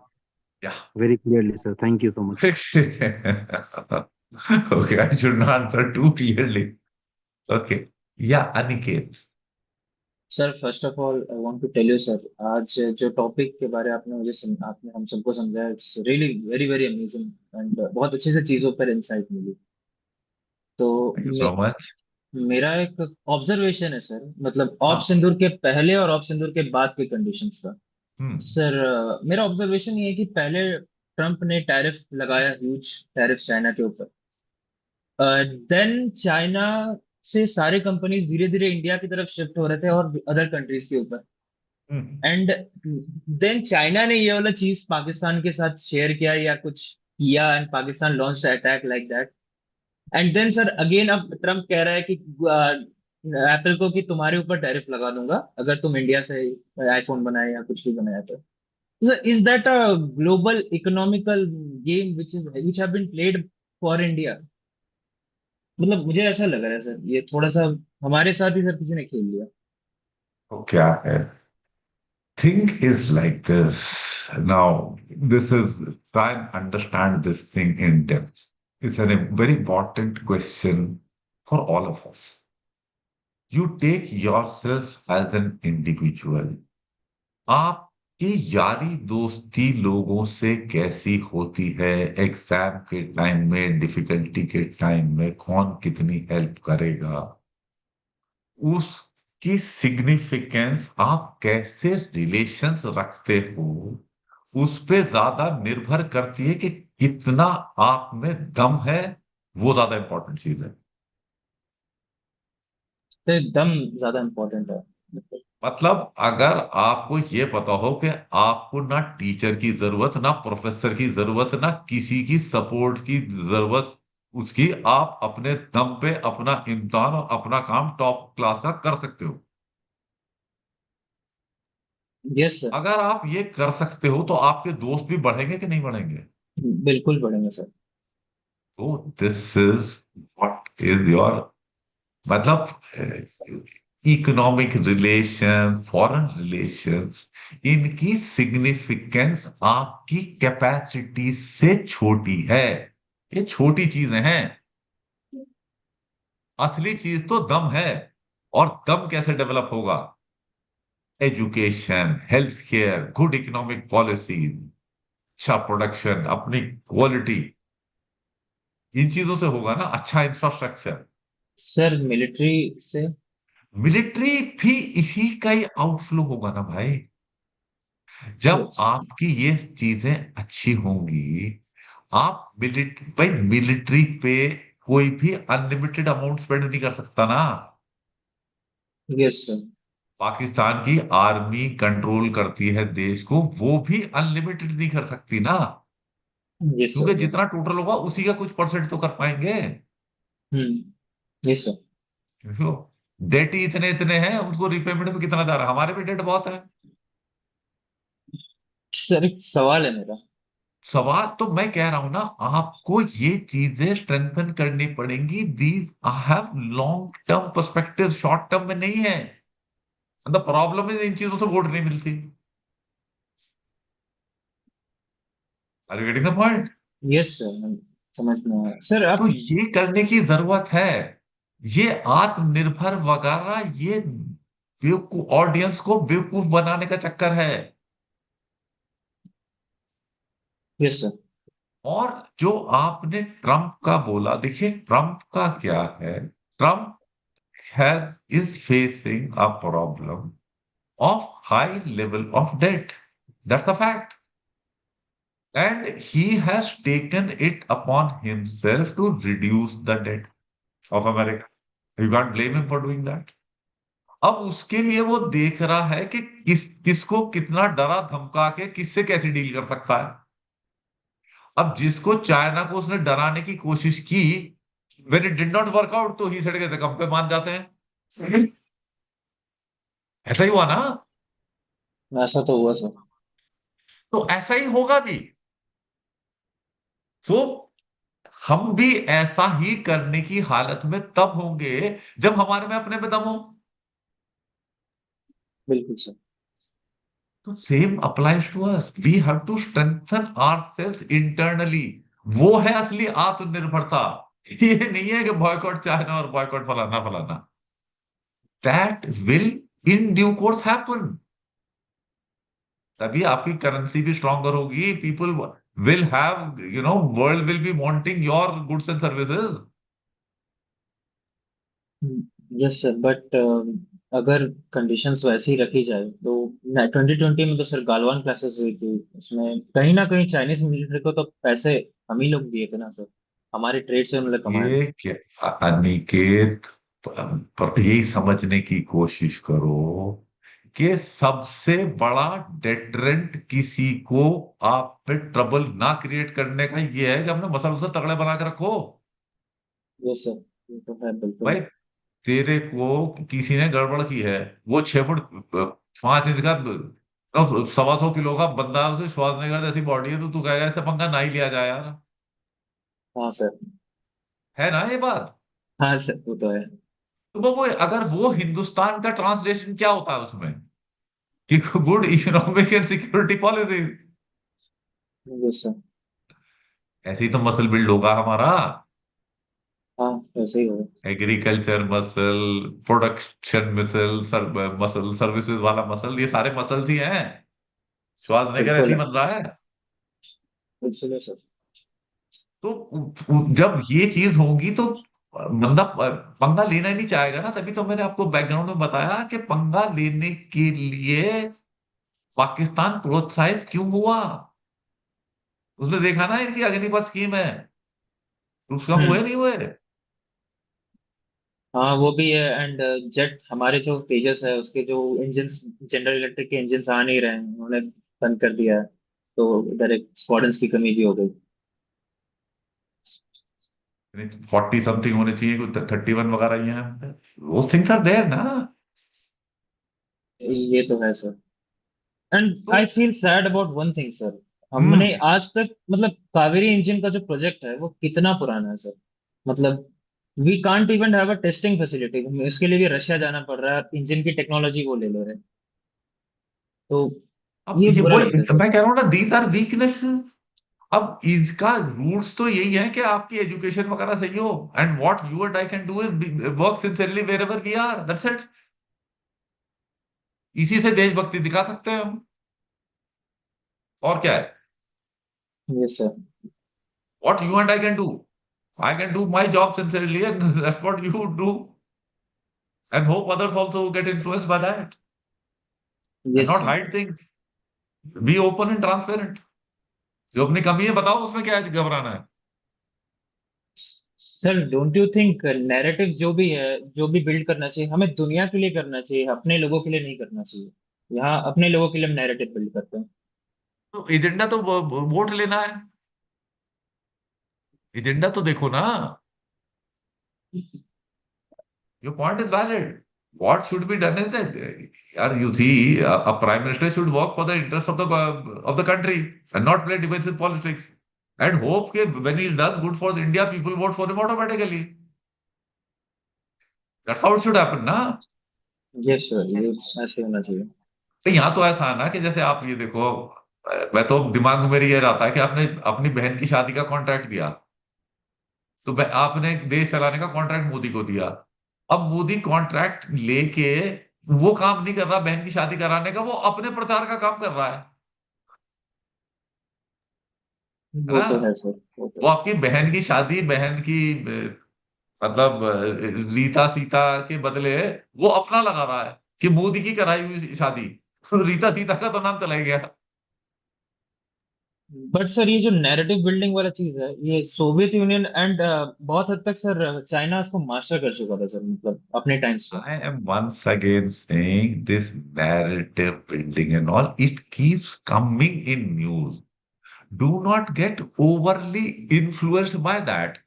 Yeah. Very clearly, sir. Thank you so much. Okay, I should not answer too clearly. Okay. Yeah, Aniket. Sir first of all I want to tell you sir, आज जो topic के बारे आपने आपने हम सबको समझाया, it's really very very amazing and बहुत अच्छे से चीजों पर इंसाइट मिली। तो Thank you so much. मेरा एक ऑब्जर्वेशन है सर, मतलब ऑप हाँ। सिंदूर के पहले और ऑप सिंदूर के बाद के कंडीशंस का। Hmm. सर मेरा ऑब्जर्वेशन ये है कि पहले ट्रम्प ने टैरिफ लगाया, ह्यूज टैरिफ चाइना के ऊपर। देन चाइना से सारे कंपनीज धीरे धीरे इंडिया की तरफ शिफ्ट हो रहे थे और अदर कंट्रीज के ऊपर। Hmm. एंड देन चाइना ने ये वाला चीज पाकिस्तान के साथ शेयर किया या कुछ किया, and Pakistan launch attack like that. And then sir again अब ट्रम्प कह रहा है कि एप्पल को कि तुम्हारे ऊपर टैरिफ लगा दूंगा अगर तुम इंडिया से आईफोन बनाए या कुछ भी बनाया तो। Is that a global economical game which have been played for India? मतलब मुझे ऐसा लग रहा है सर, ये थोड़ा सा हमारे साथ ही सर किसी ने खेल लिया। तो क्या है? Thing is like this. Now, try and understand this thing in depth. It's a very important question for all of us. You take yourself as an individual. आपकी यारी दोस्ती लोगों से कैसी होती है? एग्जाम के टाइम में, डिफिकल्टी के टाइम में कौन कितनी हेल्प करेगा, उसकी सिग्निफिकेंस, आप कैसे रिलेशंस रखते हो, उस पे ज्यादा निर्भर करती है कि कितना आप में दम है, वो ज्यादा इंपॉर्टेंट चीज है। तो एकदम ज्यादा इम्पोर्टेंट है। मतलब अगर आपको ये पता हो कि आपको ना टीचर की जरूरत, ना प्रोफेसर की जरूरत, ना किसी की सपोर्ट की जरूरत, उसकी आप अपने दम पे अपना इम्तिहान और अपना काम टॉप क्लास का कर सकते हो। Yes sir. अगर आप ये कर सकते हो तो आपके दोस्त भी बढ़ेंगे कि नहीं बढ़ेंगे? बिल्कुल पढ़ेंगे सर। तो this is what is your, मतलब इकोनॉमिक रिलेशन, फॉरेन रिलेशंस, इनकी सिग्निफिकेंस आपकी कैपेसिटी से छोटी है। ये छोटी चीजें हैं। असली चीज तो दम है। और दम कैसे डेवलप होगा? Education, health care, good economic policy, अच्छा प्रोडक्शन, अपनी क्वालिटी, इन चीजों से होगा ना। अच्छा इंफ्रास्ट्रक्चर। सर मिलिट्री से। मिलिट्री भी इसी का ही आउटफ्लो होगा ना भाई। जब यस। आपकी ये चीजें अच्छी होंगी, आप भाई मिलिट्री पे कोई भी अनलिमिटेड अमाउंट स्पेंड नहीं कर सकता ना। Yes sir. पाकिस्तान की आर्मी कंट्रोल करती है देश को, वो भी अनलिमिटेड नहीं कर सकती ना। यस क्योंकि सर। जितना टोटल होगा उसी का कुछ परसेंट तो कर पाएंगे। Yes sir. डेट ही इतने इतने हैं, उनको रिपेमेंट में कितना जा रहा है? हमारे भी डेट बहुत है। सर एक सवाल है मेरा। सवाल तो मैं कह रहा हूं ना, आपको ये चीजें स्ट्रेंथन करनी पड़ेंगी। These I have long term perspective, short term में नहीं है। द प्रॉब्लम इज इन चीजों से वोट नहीं मिलती। Are you getting the point? Yes sir, समझ में आया सर। तो आप ये करने की जरूरत है। ये आत्मनिर्भर वगैरह, ये बेवकूफ ऑडियंस को बेवकूफ बनाने का चक्कर है। Yes sir. और जो आपने ट्रम्प का बोला, देखिए ट्रम्प का क्या है। Trump has is facing a problem of high level of debt. That's a fact. And he has taken it upon himself to reduce the debt of America. You can't blame him for doing that. अब उसके लिए वो देख रहा है कि किसको कितना डरा धमका के किससे कैसे डील कर सकता है। अब जिसको चाइना को उसने डराने की कोशिश की, when it did not work out, तो ही सड़ गए थे, कम पे मान जाते हैं। ऐसा ही हुआ ना। ऐसा तो हुआ सर। तो ऐसा ही होगा भी। तो हम भी ऐसा ही करने की हालत में तब होंगे जब हमारे में अपने में दम हो। बिल्कुल सर। तो same applies to us, we have to strengthen ourselves internally. वो है असली आत्मनिर्भरता। ये नहीं है कि बॉयकॉट चाइना और बॉयकॉट फलाना फलाना। That will in due course happen. तभी आपकी करेंसी भी स्ट्रॉन्गर होगी। People will have, world will be wanting your goods and services. Yes sir, but अगर कंडीशंस वैसी ही रखी जाए तो 2020 में तो सर गालवान क्लासेस हुई थी, उसमें कहीं ना कहीं चाइनीज मिलिट्री को तो पैसे हम ही लोग दिए थे ना सर। हमारे ट्रेड से उन्होंने कमाए थे। ये क्या अनिकेत, पर यही समझने की कोशिश करो कि सबसे बड़ा डेटरेंट किसी को आप पे ट्रबल ना क्रिएट करने का ये है कि अपने मसल उसे तगड़े बना के रखो। यस सर, ये तो है बिल्कुल। भाई तेरे को किसी ने गड़बड़ की है, वो 6 फुट 5 इंच का 125 किलो का बंदा है, उसे श्वासनगर जैसी बॉडी है, तो तू कहेगा इससे पंगा ना ही लिया जाए यार। हाँ सर। है ना ये बात? हाँ सर, वो तो है। तो वो अगर वो हिंदुस्तान का ट्रांसलेशन क्या होता है उसमें कि good economic and security policy. Yes sir. ऐसे ही तो मसल बिल्ड होगा हमारा। हाँ वैसे ही होगा। Agriculture muscle, production muscle, muscle services वाला मसल, ये सारे मसल्स ही हैं। श्वासनगर ऐसे बिल्कुल ही है। बन रहा है। बिल्कुल है सर। तो जब ये चीज होगी तो बंदा पंगा लेना ही नहीं चाहेगा ना। तभी तो मैंने आपको बैकग्राउंड में बताया कि पंगा लेने के लिए पाकिस्तान प्रोत्साहित क्यों हुआ? उसने देखा ना इनकी अग्निपथ स्कीम है, उसका हुए नहीं हुए। हाँ वो भी है। एंड जेट हमारे जो तेजस है उसके जो इंजन, जनरल इलेक्ट्रिक के इंजन आ नहीं रहे हैं, उन्होंने बंद कर दिया है। तो उधर एक स्क्वाड्रंस की कमी भी हो गई। 40 समथिंग होने चाहिए, कोई 31 वगैरह ये हैं, वो थिंग्स आर देयर ना। ये तो है सर। एंड तो I feel sad about one thing sir. हमने हम्म आज तक मतलब कावेरी इंजन का जो प्रोजेक्ट है वो कितना पुराना है सर। मतलब we can't even have a testing facility, उसके लिए भी रशिया जाना पड़ रहा है, इंजन की टेक्नोलॉजी वो ले ले रहे हैं। तो अब ये ये बुरा वही लगता है सर। मैं कह रहा हूँ ना, दीज आर वीकनेस। अब इसका रूट्स तो यही है कि आपकी एजुकेशन वगैरह सही हो, and what you and I can do is work sincerely wherever we are, that's it. इसी से देशभक्ति दिखा सकते हैं हम, और क्या है? Yes sir. What you and I can do, I can do my job sincerely, and that's what you do, and hope others also get influenced by that, and yes not sir. hide things. Be open and transparent. जो अपनी कमी है बताओ, उसमें क्या है घबराना है? Sir don't you think narrative जो भी है, जो भी बिल्ड करना चाहिए, हमें दुनिया के लिए करना चाहिए, अपने लोगों के लिए नहीं करना चाहिए। यहाँ अपने लोगों के लिए हम नैरेटिव बिल्ड करते हैं। तो एजेंडा तो वोट लेना है, एजेंडा तो देखो ना। Your point is valid. What should be done is that, you see, a prime minister should work for the interest of the country and not play divisive politics. And hope that when he does good for India, people vote for him automatically. That's how it should happen, ना? Yes sir, ये ऐसे होना चाहिए। तो यहाँ तो ऐसा है ना कि जैसे आप ये देखो, मैं तो दिमाग में मेरे ये रहता है कि आपने अपनी बहन की शादी का कॉन्ट्रैक्ट दिया, तो आपने देश चलाने का कॉन्ट्रैक्ट मोदी को दिया। अब मोदी कॉन्ट्रैक्ट लेके वो काम नहीं कर रहा बहन की शादी कराने का, वो अपने प्रचार का काम कर रहा है वो ना? तो है सर, वो तो वो है। आपकी बहन की शादी, बहन की मतलब रीता सीता के बदले वो अपना लगा रहा है कि मोदी की कराई हुई शादी। रीता सीता का तो नाम चला ही गया। बट सर ये जो नैरेटिव बिल्डिंग वाला चीज है, ये सोवियत यूनियन एंड बहुत हद तक सर चाइना इसको मास्टर कर चुका था सर, मतलब अपने टाइम्स पे। I am once again saying this narrative building and all, it keeps coming in news. Do not get overly influenced by that.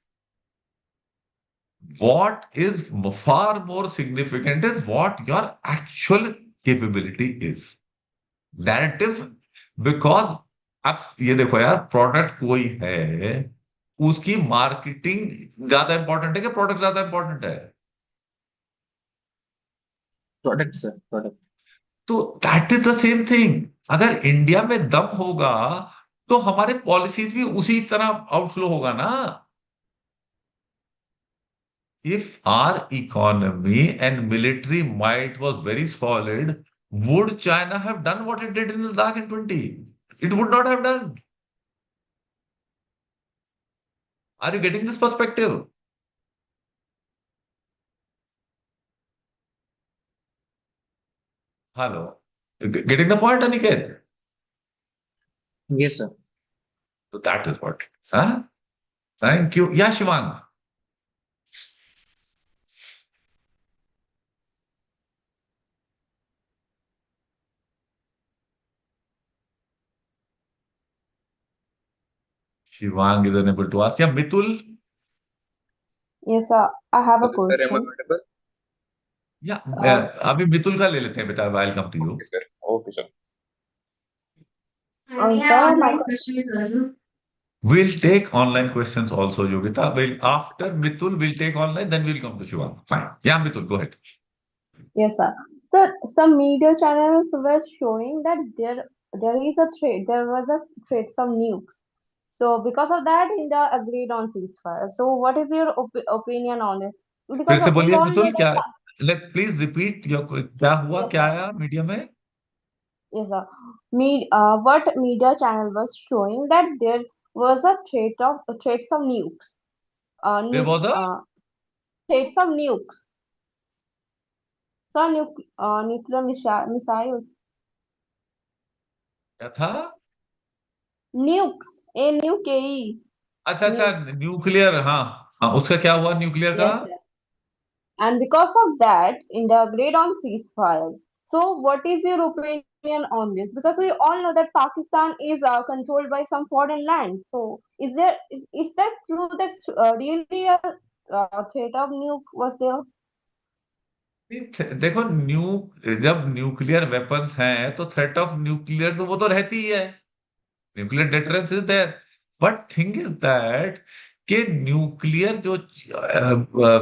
What is far more significant is what your actual capability is. Narrative, because अब ये देखो यार, product कोई है, उसकी marketing ज्यादा important है कि प्रोडक्ट ज्यादा इंपॉर्टेंट है? Product sir, product. तो that is the same thing. अगर इंडिया में दम होगा तो हमारे पॉलिसीज भी उसी तरह आउटफ्लो होगा ना। If our economy and military might was very solid, would China have done what it did in Ladakh in 20? It would not have done. Are you getting this perspective? Hello. Getting the point, Aniket? Yes sir. So that is what. Huh? Thank you. Yeah, Shivang. Shivang is unable to ask. Yeah, Mitul. Yes, I have a Sir, am I question. audible? Yeah, Uh, अभी मितुल का ले लेते हैं बेटा. I'll come to you. Okay, sir. Okay, sir. And we have sir, my online questions also. We'll take online questions also, Yogita. Well, after Mitul, we'll take online, then we'll come to Shivang. Fine. Yeah, Mitul, go ahead. yes, sir. Sir, some media channels were showing that there is a threat. There was a threat some nukes. So because of that, India agreed on ceasefire. So what is your opinion on this? फिर Because से we बोलिए all know Mitul, क्या? that. Let please repeat your, क्या हुआ, Yes, क्या sir. आया media में? Yes, sir. What media channel was showing that there was a threat of nukes. There was a Threats of nukes. Sir, nuclear missiles. क्या था? Nukes, N-U-K-E. अच्छा अच्छा, Nukes. Nuclear, हाँ हाँ, उसका क्या हुआ न्यूक्लियर का? Yes, sir. And because of that, India agreed on ceasefire. So, what is your opinion on this? Because we all know that Pakistan is controlled by some foreign lands. So, is that true that really a threat of nuke was there? देखो, जब nuclear weapons हैं तो threat of nuclear तो वो तो रहती ही है, nuclear deterrence is there. But thing is that कि न्यूक्लियर जो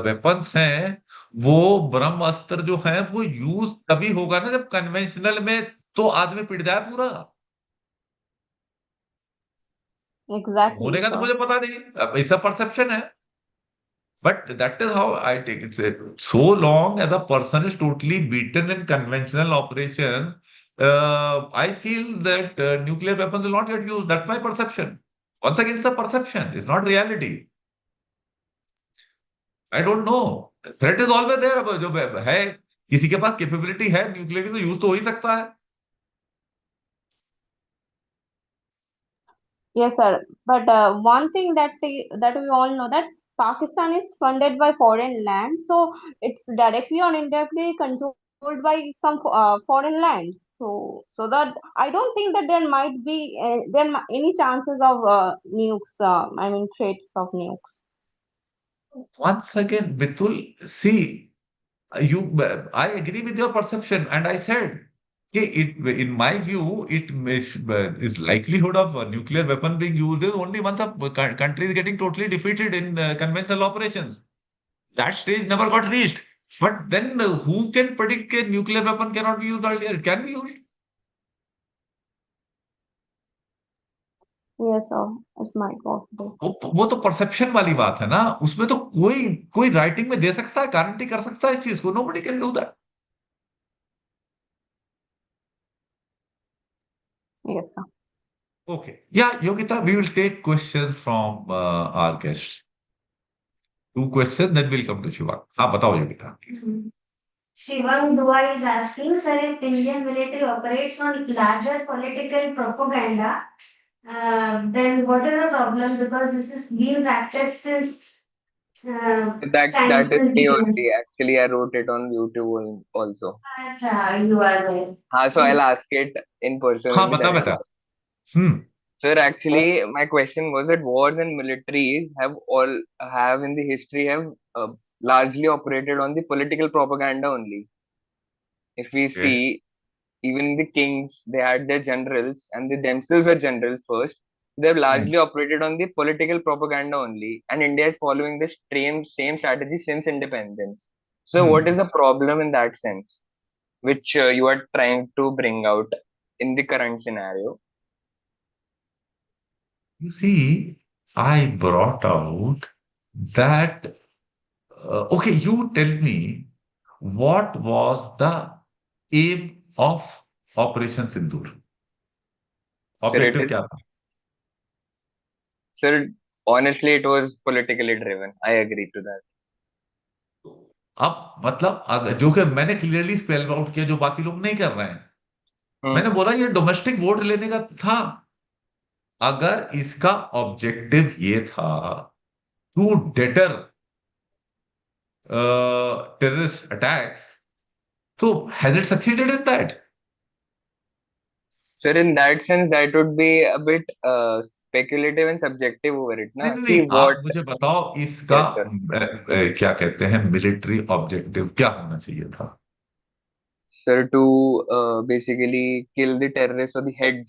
वेपन्स हैं, वो ब्रह्मास्त्र जो है वो यूज तभी होगा ना जब कन्वेंशनल में तो आदमी पिट जाए पूरा। Exactly, होने का तो sir. मुझे पता नहीं, इट्स अ परसेप्शन है। But that is how I take it. So long as a person is totally beaten in conventional operation, I feel that nuclear weapons will not get used. That's my perception. Once again, it's a perception. It's not reality. I don't know. Threat is always there. अब जो है, किसी के पास capability है nuclear की, तो use तो हो ही सकता है। Yes, sir. But one thing that we all know that Pakistan is funded by foreign land, so it's directly or indirectly controlled by some foreign lands. So that I don't think that there might be any chances of nukes. I mean, threats of nukes. Once again, Bitul, see, you I agree with your perception, and I said in my view is likelihood of a nuclear weapon being used is only once a country is getting totally defeated in conventional operations. That stage never got reached. But then who can predict a nuclear weapon cannot be used earlier? It can be used. Yes, sir. It might possible. वो तो perception वाली बात है ना, उसमें तो कोई कोई राइटिंग में दे सकता है, गारंटी कर सकता है इस चीज को। Nobody can do that. Yes, sir. Okay. Yeah, Yogita, we will take questions from our guests. Two questions, then we'll come to Shiva. हाँ बताओ Yogita. Shivang Dua is asking, sir, if Indian military operates on larger political propaganda, then what is the problem? Because this is being practiced since time That is since me beginning. only. Actually, I wrote it on YouTube also. Acha, you are there. So I'll ask it in person हाँ in the बता direct. बेटा। हम्म। Sir, actually, my question was that wars and militaries have in the history have largely operated on the political propaganda only. If we Okay. see, even the kings, they had their generals, and they themselves were generals first. They've largely operated on the political propaganda only, and India is following the same strategy since independence. So, what is the problem in that sense, which you are trying to bring out in the current scenario? You see, I brought out that. Okay, you tell me what was the aim of Operation Sindoor? Sir, it Objective is, क्या था? sir, honestly, it was politically driven. I agree to that. अब मतलब जो कि मैंने clearly spell out किया, जो बाकी लोग नहीं कर रहे हैं। Hmm. मैंने बोला ये डोमेस्टिक वोट लेने का था। अगर इसका ऑब्जेक्टिव ये था टू डेटर टेररिस्ट अटैक्स, तो has it succeeded in that? Sir, in that sense, that would be a bit speculative and subjective over it. नहीं Na? नहीं See नहीं, what? आप मुझे बताओ इसका Yes, sir. क्या कहते हैं, मिलिट्री ऑब्जेक्टिव क्या होना चाहिए था? Sir, to basically kill the terrorists or the heads.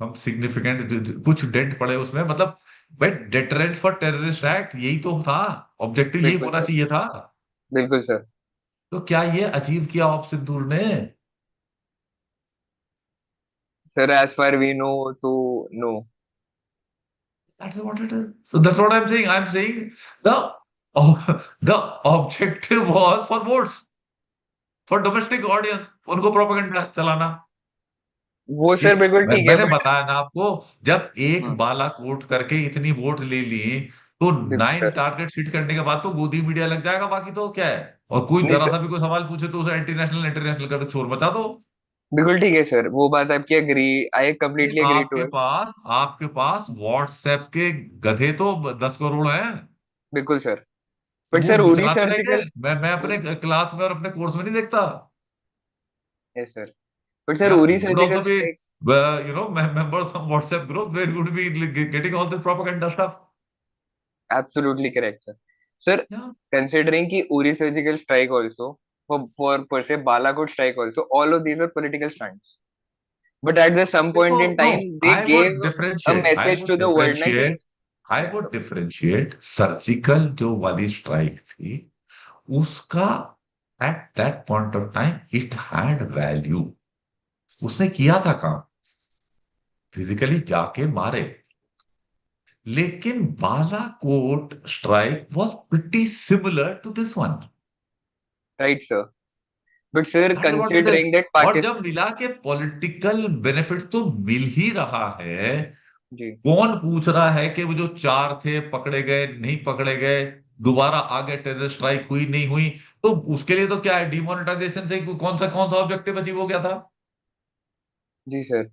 हम सिग्निफिकेंट कुछ डेंट पड़े उसमें, मतलब भाई डेटरेंट फॉर टेररिस्ट एक्ट यही तो था, ऑब्जेक्टिव यही बिल्कुल होना सर, चाहिए था। बिल्कुल सर. तो क्या ये अचीव किया ऑप सिंदूर ने? Sir, as far we know, to no. That's what it is. So that's what I'm saying. I'm saying the the objective was for votes, for domestic audience, उनको propaganda चलाना। वो sir बिल्कुल ठीक है मैंने but बताया ना आपको, जब एक बालक वोट करके इतनी वोट ले ली, तो बिल्कुल 9 सर. टारगेट हिट करने के बाद तो गोदी मीडिया लग जाएगा, बाकी तो क्या है। और कोई नहीं जरा सर, सा भी कोई सवाल पूछे तो उसे एंटी नेशनल इंटरनेशनल कर शोर मचा दो। बिल्कुल ठीक है सर, वो बात आपकी एग्री, आई कि कम्प्लीटली एग्री टू इट। आपके पास व्हाट्सएप के गधे तो 10 करोड़ हैं। बिल्कुल सर। तो बट सर वो उरी चलाते रह गए। सर्जिकल, मैं अपने क्लास में और अपने कोर्स में नहीं देखता। Yes sir, but sir Yeah, Uri you would surgical also be, strike, members of WhatsApp group where you would be getting all this propaganda stuff. Absolutely correct sir. Sir Yeah. considering ki uri surgical strike also, for per se balakot strike also, all of these are political stunts, but at the some point in time No, they I gave would a differentiate. message to the world na ki, I would differentiate surgical जो वाली strike थी उसका at that point of time it had value. उसने किया था काम, physically जाके मारे। लेकिन Balakot strike was pretty similar to this one. right sir, but sir that is what it is. considering that और जब Pakistan, मिला के पॉलिटिकल बेनिफिट तो मिल ही रहा है, जी कौन पूछ रहा है कि वो जो 4 थे पकड़े गए नहीं पकड़े गए, दोबारा आगे टेरर स्ट्राइक हुई नहीं हुई, तो उसके लिए तो क्या है, डिमोनेटाइजेशन से कौन सा ऑब्जेक्टिव अचीव हो गया था, जी सर,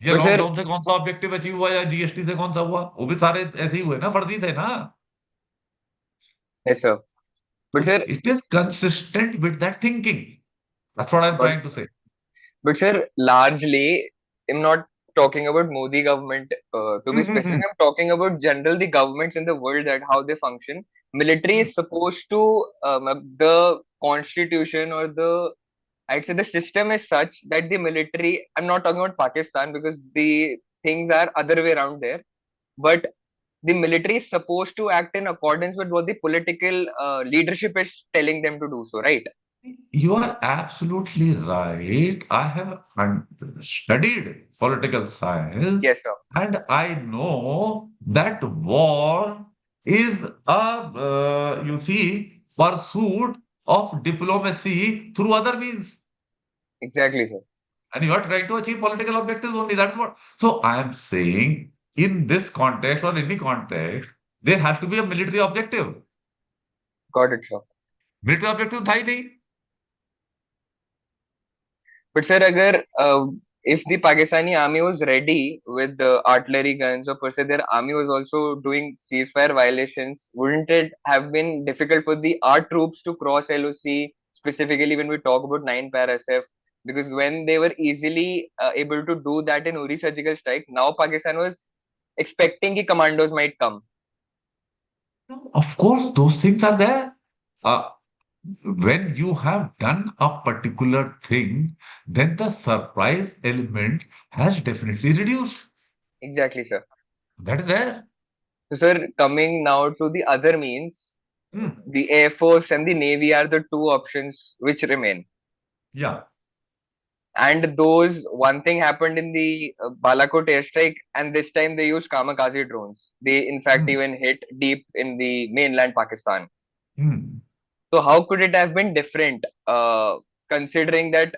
या but sir, लॉकडाउन से कौन सा ऑब्जेक्टिव अचीव हुआ, या जीएसटी से कौन सा हुआ, वो भी सारे ऐसे ही हुए ना, फर्जी थे ना। yes sir, तो but sir, it is consistent with that thinking, that's what I am got, trying to say. but sir largely I'm not talking about Modi government, to be specific, I'm talking about general the governments in the world, that how they function. Military is supposed to, the constitution or the, I'd say the system is such that the military, I'm not talking about Pakistan because the things are other way around there, but the military is supposed to act in accordance with what the political leadership is telling them to do so, right? You are absolutely right. I have studied political science Yes, sir. and I know that war is you see, pursuit of diplomacy through other means. Exactly, sir. And you are trying to achieve political objectives only. That's what. So I am saying in this context or any context, there has to be a military objective. Got it, sir. Military objective था ही नहीं। But sir, agar, if the Pakistani army was ready with the artillery guns, or per se their army was also doing ceasefire violations, wouldn't it have been difficult for the our troops to cross LOC, specifically when we talk about 9 para SF? Because when they were easily able to do that in Uri surgical strike, now Pakistan was expecting the commandos might come. Of course, those things are there. Uh, when you have done a particular thing, then the surprise element has definitely reduced. Exactly, sir. That is there. So, sir, coming now to the other means, Hmm. the Air Force and the Navy are the two options which remain. Yeah. And those, one thing happened in the Balakot airstrike, and this time they used kamikaze drones. They, in fact, Hmm. even hit deep in the mainland Pakistan. Hmm. So, how could it have been different, considering that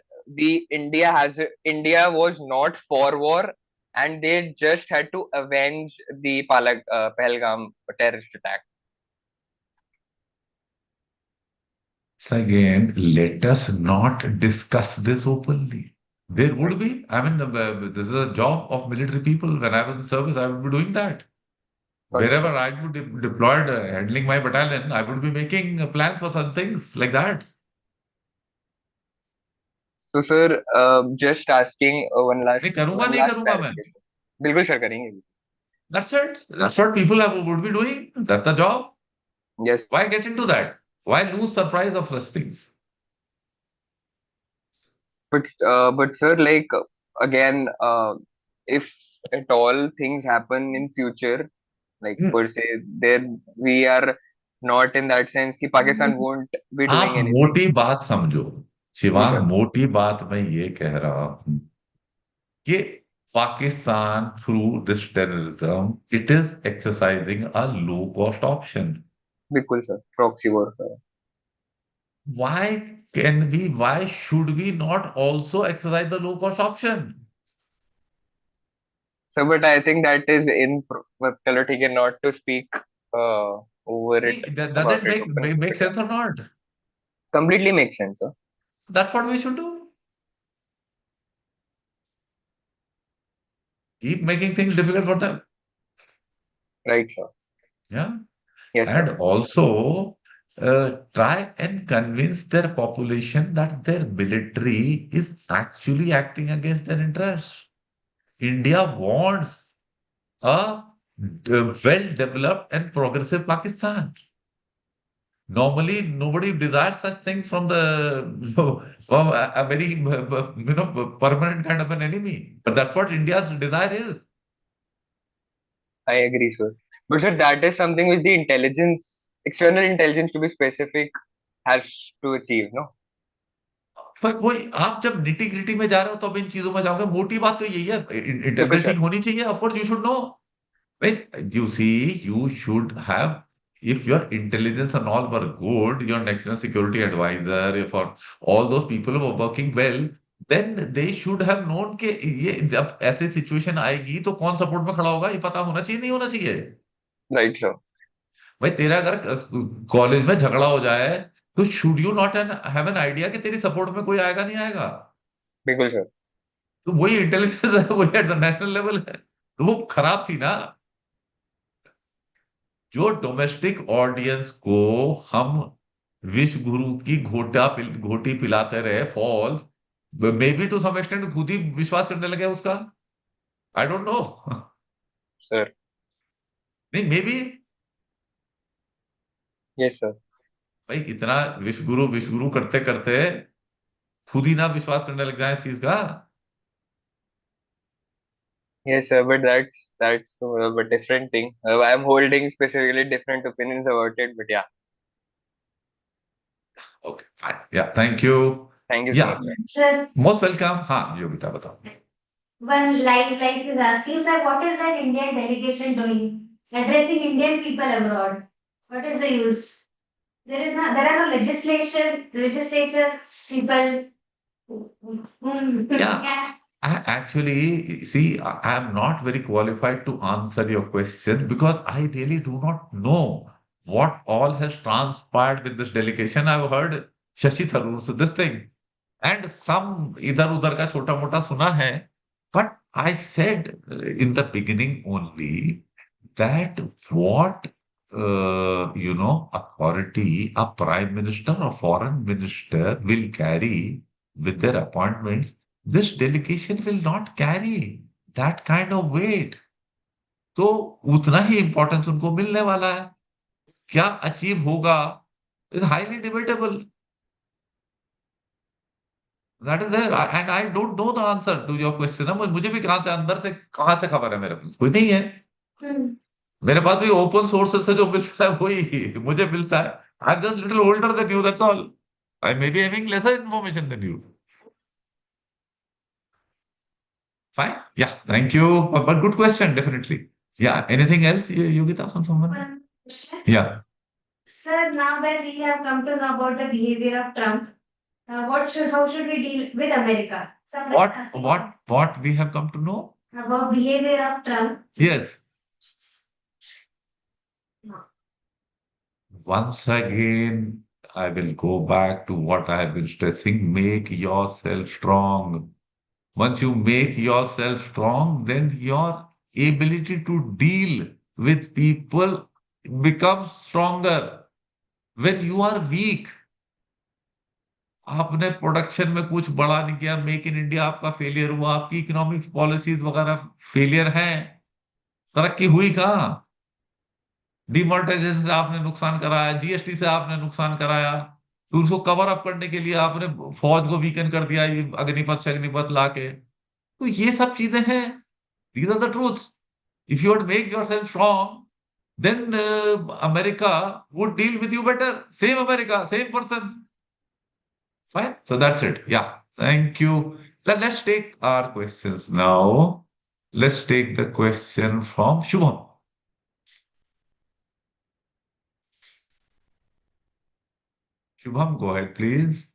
India was not for war, and they just had to avenge the Pahalgam terrorist attack? So again, let us not discuss this openly. There would be, I mean, this is a job of military people. When I was in service, I would be doing that. Got it, Wherever sir. I would be deployed, handling my battalion, I would be making plans for some things like that. So, sir, just asking नहीं करूंगा one नहीं last करूंगा मैं। clarification. बिल्कुल sir करेंगे. That's it. That's what people would be doing. That's the job. Yes, Why get into that? Why lose surprise of such things? but sir, like again, if at all things happen in future, like Hmm. per se, there we are not in that sense कि Pakistan won't be आप doing anything. मोटी बात समझो जी Shivang, sir. मोटी बात मैं ये कह रहा हूं कि Pakistan through this terrorism it is exercising a low cost option. बिल्कुल sir. Proxy warfare. Why should we not also exercise the low cost option? So, but I think that is in. चलो ठीक है, not to speak over it Does about it it make, openly, make but yeah, sense or not? completely makes sense, sir. That's what we should do. keep making things difficult for them. Right, sir. Yeah. Yes, And sir. also try and convince their population that their military is actually acting against their interests. India wants a well-developed and progressive Pakistan. Normally, nobody desires such things from from a very permanent kind of an enemy. But that's what India's desire is. I agree, sir. But sir, that is something which the intelligence, external intelligence to be specific, has to achieve, no? पर वही आप जब nitty gritty में जा रहे हो तो अब इन चीजों में जाओगे मोटी बात तो यही है बिल्कुल इंटेलिजेंस सर. ठीक होनी चाहिए of course you should know right you see you should have if your intelligence and all were good your national security advisor if or all those people were working well then they should have known कि ये जब ऐसी situation आएगी तो कौन support में खड़ा होगा ये पता होना चाहिए नहीं होना चाहिए राइट सर. भाई तेरा अगर कॉलेज में झगड़ा हो जाए तो should you not have an idea कि तेरी सपोर्ट में कोई आएगा नहीं आएगा बिल्कुल सर. तो वही इंटेलिजेंस है वही एट द नेशनल लेवल है तो वो खराब थी ना जो डोमेस्टिक ऑडियंस को हम विश्व गुरु की घोटी पिलाते रहे false may be to some extent खुद ही विश्वास करने लगे उसका आई डोंट नो सर. नहीं मे बी यस सर. भाई इतना विश्व गुरु करते करते खुद ही ना विश्वास करने लग जाए इस चीज का Yes, sir, but that's a different thing. I'm holding specifically different opinions about it, but yeah, okay fine yeah thank you thank you so या much, sir. Sir, most welcome हाँ योगिता बताओ one live is asking, sir, what is that Indian delegation doing? Addressing Indian people abroad. What is the use? There are no legislature people. Yeah. Actually, see, I am not very qualified to answer your question because I really do not know what all has transpired with this delegation. I've heard Shashi Tharoor, so this thing, and some idhar udhar ka chota mota suna hai. But I said in the beginning only that what authority a prime minister or foreign minister will carry with their appointments, this delegation will not carry that kind of weight. तो उतना ही importance उनको मिलने वाला है क्या achieve होगा is highly debatable that is there and I don't know the answer to your question मुझे भी कहां से अंदर से कहां से खबर है मेरे पास कोई नहीं है मेरे पास भी ओपन सोर्सेस से जो मिलता है वही मुझे मिलता है I am just little older than you that's all I may be having lesser information than you Fine. Yeah. Thank you. But good question, definitely. Yeah. Anything else, Yogita, from someone? One question. Yeah. Sir, now that we have come to know about the behavior of Trump, how should we deal with America? What we have come to know? About behavior of Trump. Yes. Once again, I will go back to what I have been stressing. Make yourself strong. Once you make yourself strong, then your ability to deal with people becomes stronger. When you are weak, आपने production में कुछ बड़ा नहीं किया make in India आपका failure हुआ आपकी economic policies वगैरह फेलियर हैं तरक्की हुई कहाँ डिमोनेटाइजेशन से आपने नुकसान कराया जीएसटी से आपने नुकसान कराया तो उसको कवर अप करने के लिए आपने फौज को वीकन कर दिया ये अग्निपथ लाके तो ये सब चीजें हैं these are the truths if you make yourself strong then America would deal with you better. Same America, same person. Fine. So that's it. Yeah. Thank you. Let's take our questions now. Let's take the question from Shubham. Shubham, go ahead, please.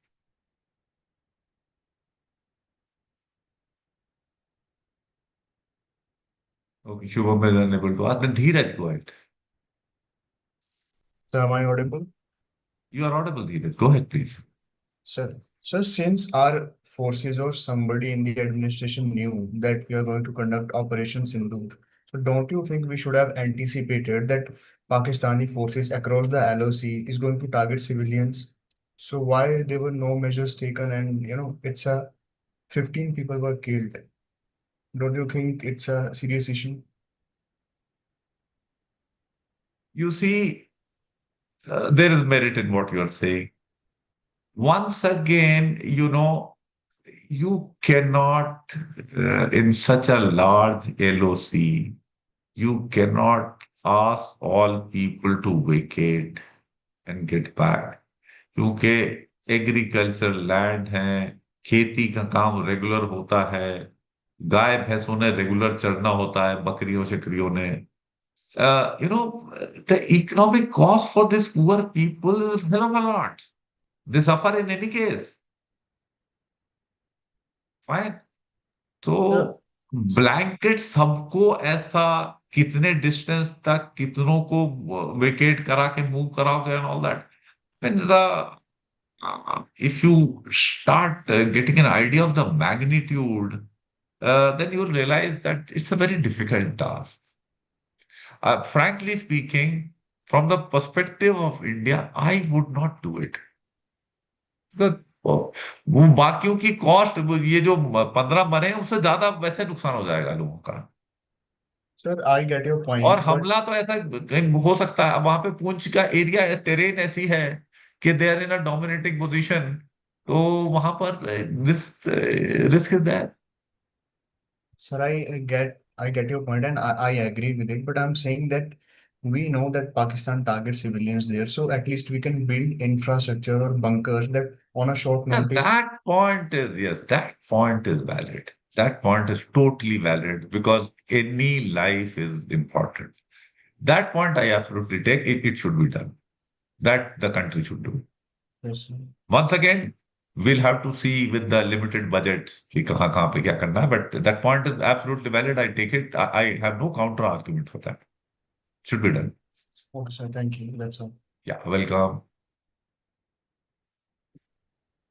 Okay, Shubham is unable to ask. Then Dheeraj, go ahead. So am I audible? You are audible, Dheeraj. Go ahead, please. Sir, So since our forces or somebody in the administration knew that we are going to conduct Operation Sindoor, so don't you think we should have anticipated that Pakistani forces across the LOC is going to target civilians? So why there were no measures taken, and it's a 15 people were killed. Don't you think it's a serious issue? You see, there is merit in what you are saying. Once again, you cannot, in such a large LOC, you cannot ask all people to vacate and get back. क्योंकि agriculture land है, खेती का काम regular होता है, गाय भैंसों ने regular चरना होता है, बकरियों शकरियों ने. The economic cost for these poor people is hell of a lot. They suffer in any case. Fine. तो ब्लैंकेट सबको ऐसा कितने डिस्टेंस तक कितनों को वेकेट करा के मूव कराओगे and all that. When if you start getting an idea of the magnitude, then you'll realize that it's a very difficult task. Frankly speaking, from the perspective of India, I would not do it. वो बाकियों की cost, ये जो 15 मरे हैं उससे ज्यादा वैसे नुकसान हो जाएगा लोगों का. Sir, I get your और point, but हमला तो ऐसा कहीं हो सकता है. वहां पे पूंछ का एरिया टेरेन ऐसी है कि they are in a dominating position, तो वहां पर this risk is there. sir, I get your point and I agree with it, but I'm saying that we know that Pakistan targets civilians there, so at least we can build infrastructure or bunkers that on a short And notice. that point is, yes, that point is valid. That point is totally valid because any life is important. That point I absolutely take. It should be done. That the country should do. Yes, sir. Once again, we'll have to see with the limited budget कि कहाँ पे क्या करना है. But that point is absolutely valid. I take it. I have no counter argument for that. Should be done. Okay, sir. Thank you. That's all. Yeah, welcome.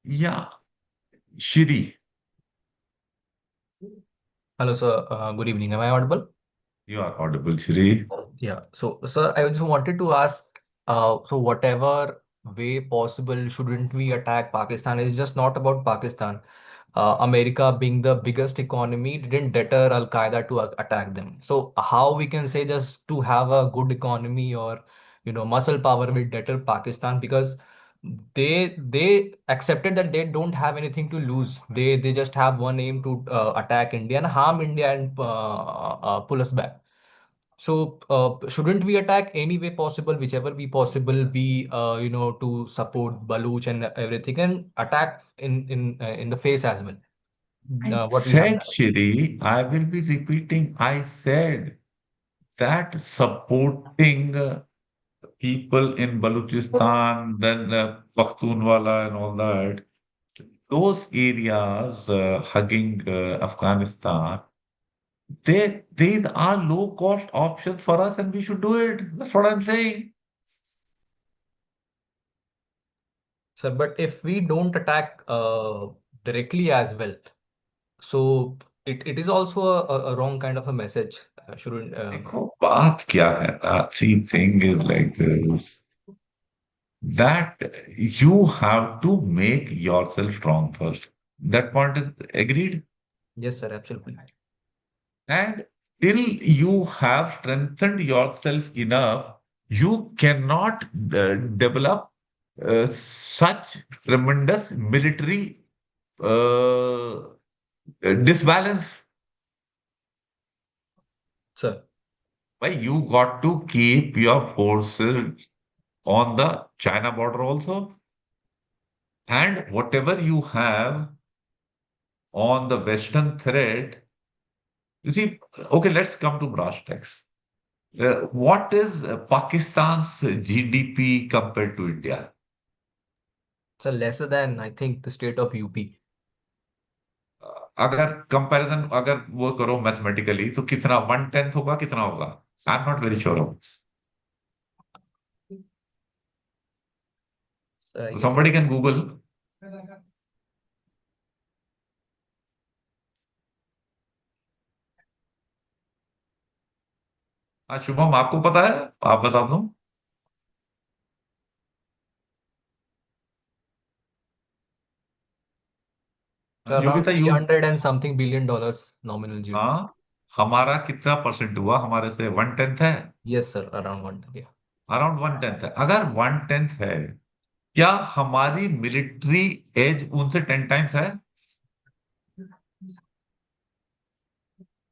Yeah, Shiri, Hello, sir. Good evening. Am I audible? you are audible, Shiri. Yeah. So, sir, I just wanted to ask, so whatever way possible, shouldn't we attack Pakistan? It's just not about Pakistan. America being the biggest economy didn't deter Al Qaeda to attack them. So, how we can say just to have a good economy or muscle power will deter Pakistan because they accepted that they don't have anything to lose. They just have one aim to attack India and harm India and pull us back. So shouldn't we attack any way possible, whichever be possible, be to support Baluch and everything, and attack in the face as well. What we have Said done. Shiri, I will be repeating. I said that supporting people in Balochistan, then Pakhtunwala and all that, those areas hugging Afghanistan, these are low cost options for us and we should do it. That's what I'm saying. Sir, but if we don't attack directly as well, so it is also a wrong kind of a message. Shouldn't देखो बात क्या है ना, see thing is like this, that you have to make yourself strong first. That point is agreed. yes, sir, absolutely. And till you have strengthened yourself enough, you cannot develop such tremendous military disbalance. Sir. Why you got to keep your forces on the China border also, and whatever you have on the Western threat. You see, okay, let's come to brass tacks. What is Pakistan's GDP compared to India? So lesser than I think the state of UP. अगर comparison अगर वो करो mathematically तो कितना 1/10 होगा, कितना होगा? I am not very sure of this. So I guess Somebody can Google. Shubham आपको पता है? आप बता दो। Around Yogita three you. hundred and something billion dollars nominal GDP. हाँ, हमारा कितना परसेंट हुआ? हमारे से 1/10 है। Yes, sir. Around one. Yeah. Around 1/10 है। अगर 1/10 है, क्या हमारी मिलिट्री एज उनसे 10 टाइम्स है?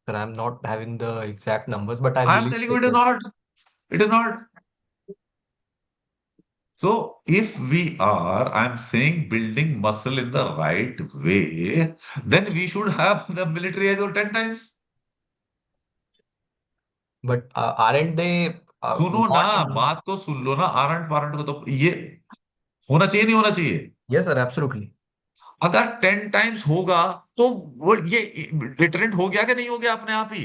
Sir, I'm not having the exact numbers, but I I am believe telling you it it is is. Not, it is not. So if we are, I'm saying building muscle in the right way, then we should have the military age or 10 times. But aren't they सुनो ना, not in? बात तो सुन लो ना, aren't warrant को तो ये होना चाहिए, नहीं होना चाहिए? Yes, sir. Absolutely. अगर 10 टाइम्स होगा तो वो ये डिटरेंट हो गया कि नहीं हो गया अपने आप ही?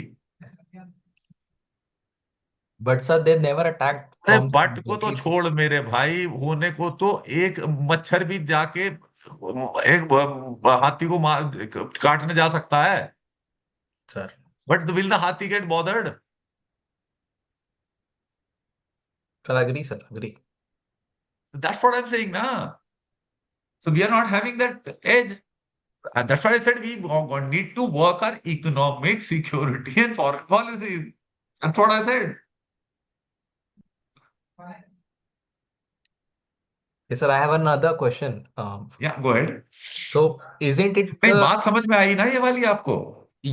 But sir, they never attacked अरे from बट को तो completely. छोड़ मेरे भाई, होने को तो एक मच्छर भी जाके एक हाथी को मार काटने जा सकता है। Sir. बट विल द हाथी get bothered? Sir, agree, sir. Agree. That's what I'm saying, na. So we are not having that edge. And that's why I said we need to work our economic security and foreign policies. That's what I said. Yes, sir. I have another question. Yeah, go ahead. So isn't it नहीं, the बात समझ में आई ना ये वाली आपको?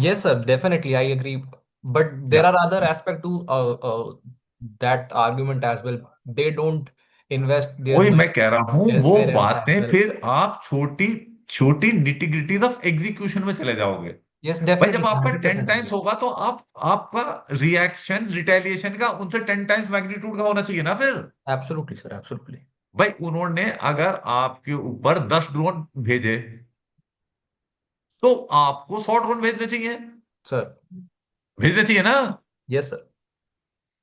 Yes, sir, definitely, I agree. But there Yeah. are other aspect to that argument as well. They don't invest their वही money मैं कह रहा हूं, वो elsewhere else as बातें well. फिर आप छोटी छोटी निटिग्रिटीज ऑफ एग्जीक्यूशन में चले जाओगे। Yes, भाई definitely, जब आपका 10 100% टाइम्स agree. होगा तो आप आपका रिएक्शन रिटेलिएशन का उनसे 10 टाइम्स मैग्नीट्यूड का होना चाहिए ना फिर। Absolutely, sir, absolutely. भाई उन्होंने अगर आपके ऊपर 10 ड्रोन भेजे तो आपको 100 ड्रोन भेजने चाहिए, Sir, भेजने चाहिए ना? yes, sir.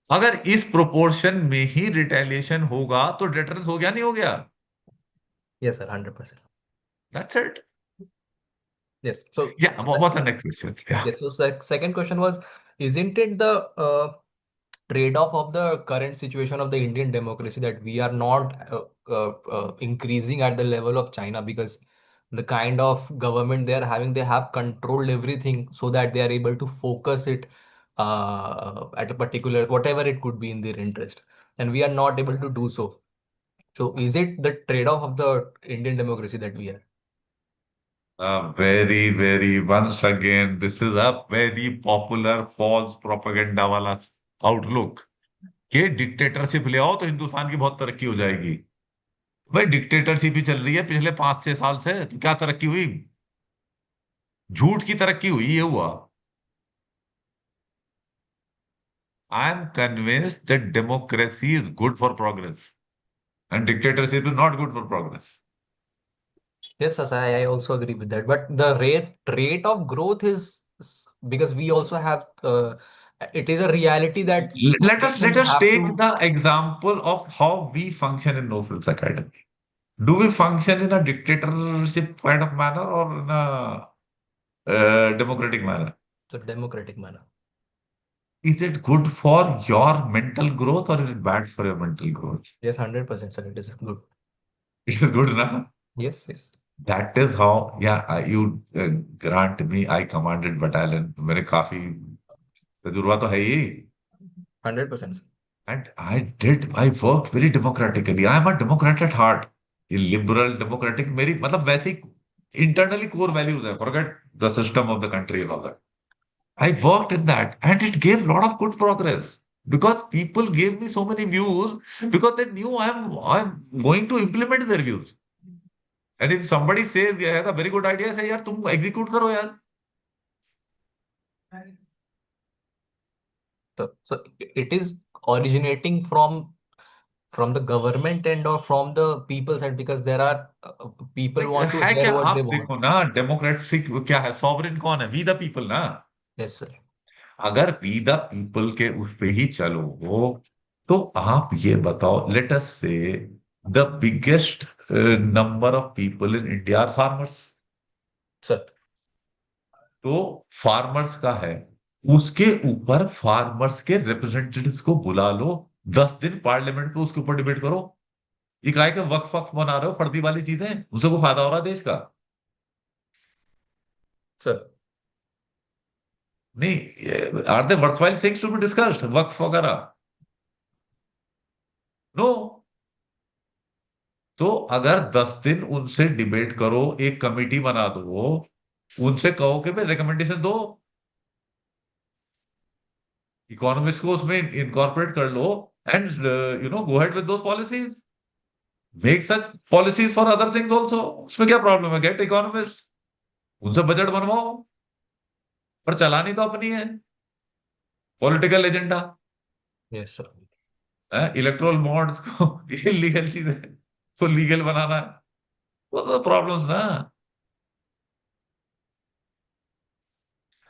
अगर इस प्रोपोर्शन में ही रिटेलिएशन होगा तो डिटरेंस हो गया, नहीं हो गया? Yes, sir, 100%. That's it. Yes. So या व्हाट्स द नेक्स्ट क्वेश्चन? या yes. So second question was, isn't it the trade-off of the current situation of the Indian democracy that we are not increasing at the level of China, because the kind of government they are having, they have controlled everything so that they are able to focus it at a particular, whatever it could be in their interest, and we are not able to do so. So is it the trade-off of the Indian democracy that we are? Very very once again this is a very popular false propaganda वाला outlook कि dictatorship ले आओ तो हिंदुस्तान की बहुत तरक्की हो जाएगी। भाई डिक्टेटरशिप ही चल रही है पिछले 5-6 साल से, तो क्या तरक्की हुई? झूठ की तरक्की हुई, ये हुआ। I am convinced that democracy is good for progress and dictatorship is not good for progress. Yes, yes, I also agree with that. But the rate of growth is because we also have it is a reality that Let nations us have take to. the example of how we function in No Frills Academy. Do we function in a dictatorship kind of manner or in a democratic manner? The democratic manner. Is it good for your mental growth or is it bad for your mental growth? Yes, 100%, sir. It is good. It is good enough. Yes, yes. That is how, yeah, you grant me, I commanded battalion. मेरे काफी तजुर्बा तो है ही। 100%, sir. And I worked very democratically. I am a Democrat at heart. ये liberal democratic मेरी मतलब वैसे ही internally core values है. Forget the system of the country and all that. I worked in that and it gave a lot of good progress because people gave me so many views because they knew I'm going to implement their views. And if somebody says, yeah, that's a very good idea, say, यार तुम execute करो यार. So it is originating from the government end or from the people side, because there are people want to है hear क्या? what they आप want. देखो ना, democratic क्या है? सॉवरेन कौन है? वी द पीपल ना। Yes, sir. अगर वी द पीपल के उस पे ही चलो वो, तो आप ये बताओ, let us say the biggest number of people in India are farmers. Sir. तो फार्मर्स का है, उसके ऊपर फार्मर्स के रिप्रेजेंटेटिव्स को बुला लो, 10 दिन पार्लियामेंट पे उसके ऊपर डिबेट करो। ये काहे के वक्फ वक्फ बना रहे हो, फर्जी वाली चीजें, उनसे को फायदा हो रहा है देश का? सर नहीं, are they worthwhile things to be discussed, वक्फ वगैरह? नो। तो अगर 10 दिन उनसे डिबेट करो, एक कमेटी बना दो, उनसे कहो कि भाई रिकमेंडेशन दो, इकोनॉमिस्ट को उसमें इनकॉर्पोरेट कर लो, and go ahead with those policies, make such policies for other things also. उसमें क्या प्रॉब्लम है? गेट इकोनॉमिस्ट, उनसे बजट बनवाओ, पर चलानी तो अपनी है, पॉलिटिकल एजेंडा यस सर। है, इलेक्ट्रोल बॉन्ड्स को इलीगल चीज है, तो लीगल बनाना है, वो तो प्रॉब्लम्स ना।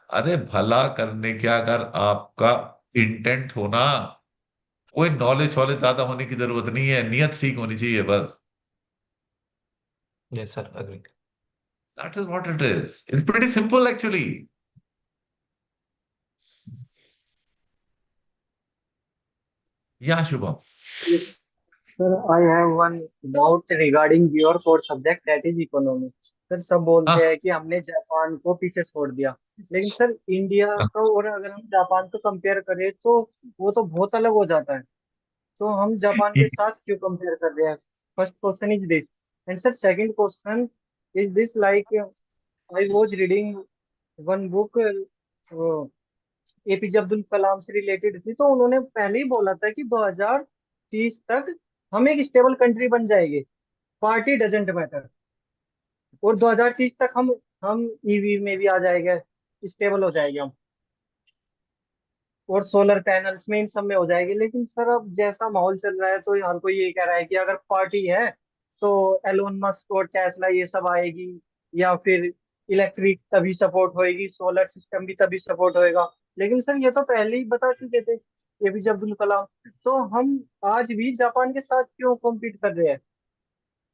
अरे भला करने क्या, अगर आपका इंटेंट हो ना, कोई नॉलेज वॉलेज ज्यादा होने की जरूरत नहीं है, नियत ठीक होनी चाहिए बस। Yes sir, agree. That is what it is, it's pretty simple actually. या Shubham? Sir, I have one doubt regarding your core subject that is economics. Sir सब बोलते हाँ, हैं कि हमने जापान को पीछे छोड़ दिया, लेकिन सर इंडिया का और अगर हम जापान को कंपेयर करें तो वो तो बहुत अलग हो जाता है। तो हम जापान के साथ क्यों कंपेयर कर रहे हैं? First question is this, and sir second question is this, like I was reading one book APJ Abdul Kalam से रिलेटेड थी, तो उन्होंने पहले ही बोला था कि 2030 तक हम एक स्टेबल कंट्री बन जाएंगे, पार्टी डजेंट मैटर, और 2030 तक हम ईवी में भी आ जाएंगे, स्टेबल हो जाएंगे हम, और सोलर पैनल्स में इन सब में हो जाएगी। लेकिन सर अब जैसा माहौल चल रहा है तो हर कोई ये कह रहा है कि अगर पार्टी है तो एलोन मस्क और टेस्ला ये सब आएगी, या फिर इलेक्ट्रिक तभी सपोर्ट होएगी, सोलर सिस्टम भी तभी सपोर्ट होएगा। लेकिन सर ये तो पहले ही बता चुके थे एपीजे अब्दुल कलाम। तो हम आज भी जापान के साथ क्यों कॉम्पीट कर रहे हैं?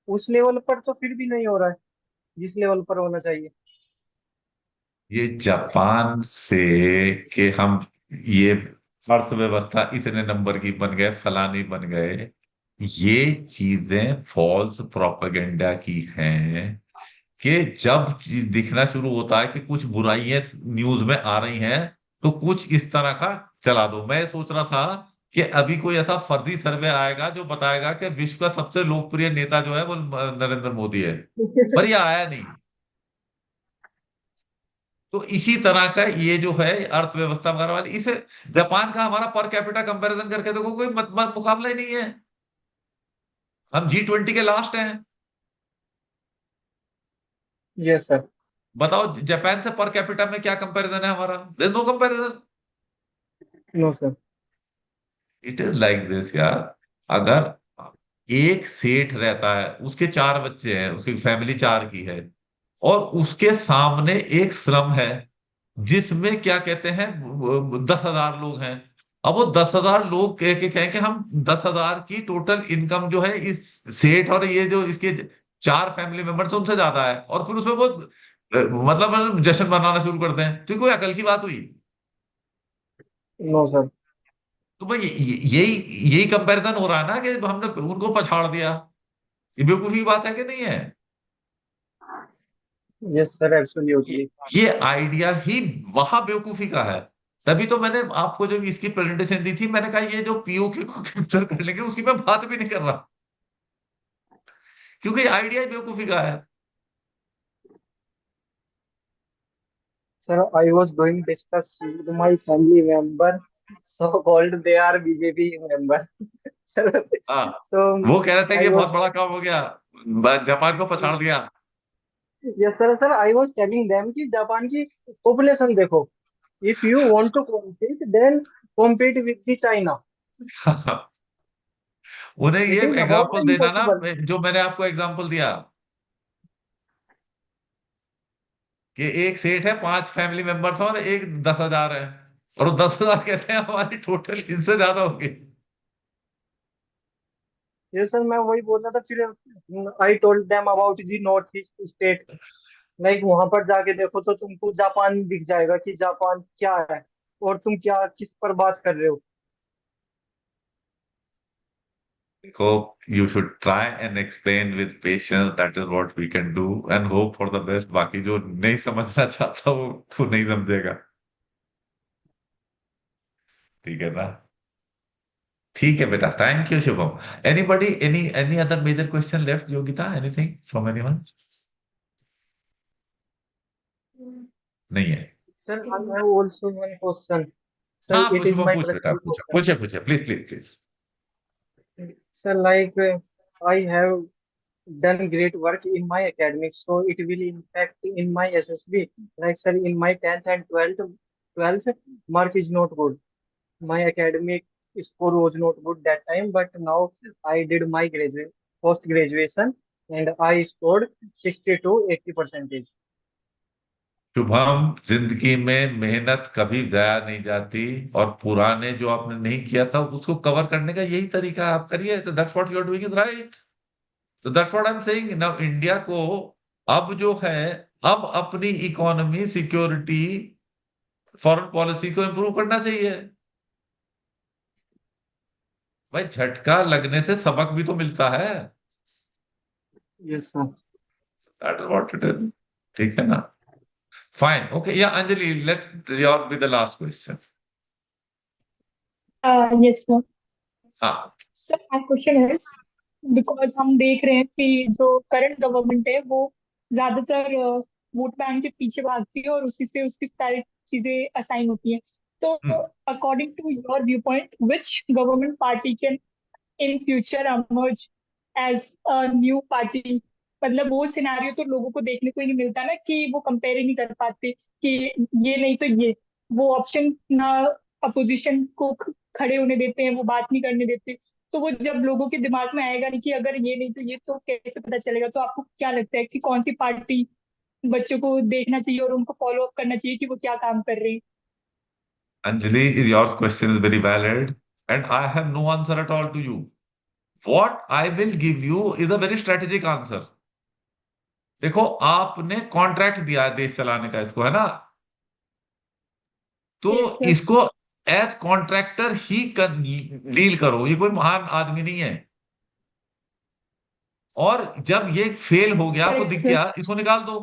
उस लेवल पर तो फिर भी नहीं हो रहा है जिस लेवल पर होना चाहिए। ये जापान से कि हम ये अर्थव्यवस्था इतने नंबर की बन गए, फलानी बन गए, ये चीजें फॉल्स प्रोपेगेंडा की हैं। कि जब दिखना शुरू होता है कि कुछ बुराइयां न्यूज में आ रही हैं, तो कुछ इस तरह का चला दो। मैं सोच रहा था कि अभी कोई ऐसा फर्जी सर्वे आएगा जो बताएगा कि विश्व का सबसे लोकप्रिय नेता जो है वो नरेंद्र मोदी है, पर ये आया नहीं। तो इसी तरह का ये जो है अर्थव्यवस्था वगैरह वाली, इसे जापान का हमारा पर कैपिटा कंपैरिजन करके देखो, कोई मुकाबला ही नहीं है। हम G20 के लास्ट हैं। Yes sir. बताओ जापान से पर कैपिटा में क्या कंपैरिजन है हमारा? There no comparison. No sir. It is like this यार। अगर एक सेठ रहता है, उसके 4 बच्चे हैं, उसकी फैमिली 4 की है, और उसके सामने एक स्लम है जिसमें क्या कहते हैं 10,000 लोग हैं। अब वो 10,000 लोग कह के कहें कि हम 10,000 की टोटल इनकम जो है इस सेठ और ये जो इसके 4 फैमिली मेंबर्स उनसे ज्यादा है, और फिर उसमें वो मतलब जश्न मनाना शुरू करते हैं, तो ये कोई अकल की बात हुई? No sir. तो भाई यही यही कंपैरिजन हो रहा है ना, कि हमने उनको पछाड़ दिया। ये बेवकूफी की बात है कि नहीं है? यस सर, ये, एब्सोल्युटली। ये आइडिया ही वहां बेवकूफी का है। तभी तो मैंने आपको जब इसकी प्रेजेंटेशन दी थी, मैंने कहा ये जो पीओके को कैप्चर कर लेंगे उसकी मैं बात भी नहीं कर रहा, क्योंकि आइडिया ही बेवकूफी का है। Sir, I was doing discuss with my family member, so called they are BJP member. Sir, हाँ, so वो कह रहे थे कि I ये was बहुत बड़ा काम हो गया, जापान को पछाड़ दिया। yes sir, sir, I was telling them कि जापान की population देखो, if you want to compete, then compete with the China. उन्हें ये It is about एग्जाम्पल देना ना, impossible. जो मैंने आपको एग्जाम्पल दिया, कि एक सेठ है, 5 फैमिली मेंबर्स और एक 10,000 है, और वो 10,000 कहते हैं हमारी टोटल इनसे ज्यादा होगी। Yes sir, मैं वही बोल रहा था। फिर I told them about the north east state. Like वहां पर जाके देखो तो तुमको जापान दिख जाएगा कि जापान क्या है। और तुम क्या किस पर बात कर रहे हो? Hope you should try and explain with patience. That is what we can do and hope for the best. बाकी जो नहीं समझना चाहता वो तो नहीं समझेगा, ठीक है ना? ठीक है बेटा, thank you Shubham. Anybody, any other major question left, Yogita? Anything from anyone? नहीं है. Sir, I have also one question. Sir, हाँ it is शुभम my पूछ बेटा, personal पूछे question. पूछे पूछे, please please please. Sir, like I have done great work in my academics, so it will impact in my SSB. Like sir, in my 10th and 12th mark is not good. My academic score was not good that time, but now I did my graduate post graduation and I scored 60 to 80 percentage. Shubham, जिंदगी में मेहनत कभी जाया नहीं जाती, और पुराने जो आपने नहीं किया था उसको कवर करने का यही तरीका है, आप करिए. तो that's what you are doing is right. तो that's what I am saying. Now India को अब जो है, अब अपनी इकोनॉमी, सिक्योरिटी, फॉरेन पॉलिसी को इंप्रूव करना चाहिए. भाई झटका लगने से सबक भी तो मिलता है. Yes, sir. That is what it is. ठीक है ना? Fine, okay. Yeah Anjali, let your be the last question. Yes, sir. हाँ. Sir, my question is because हम देख रहे हैं कि जो करंट गवर्नमेंट है वो ज्यादातर वोट बैंक के पीछे भागती है और उसी से उसकी सारी चीजें असाइन होती हैं. तो according to your view point which government party can in future emerge as a new party? मतलब वो सिनेरियो तो लोगों को देखने को ही नहीं मिलता ना, कि वो कंपेयर ही नहीं कर पाते कि ये नहीं तो ये, वो ऑप्शन ना अपोजिशन को खड़े होने देते हैं, वो बात नहीं करने देते. तो वो जब लोगों के दिमाग में आएगा नहीं कि अगर ये नहीं तो ये, तो कैसे पता चलेगा? तो आपको क्या लगता है कि कौन सी पार्टी बच्चों को देखना चाहिए और उनको फॉलो अप करना चाहिए कि वो क्या काम कर रहे हैं? Anjali, your question is very valid, and I have no answer at all to you. What I will give you is a very strategic answer. देखो, आपने कॉन्ट्रैक्ट दिया है देश चलाने का, इसको, है ना? तो Yes, sir. इसको एज कॉन्ट्रैक्टर ही डील करो. ये कोई महान आदमी नहीं है. और जब ये फेल हो गया, आपको Correct, दिख sir. गया, इसको निकाल दो.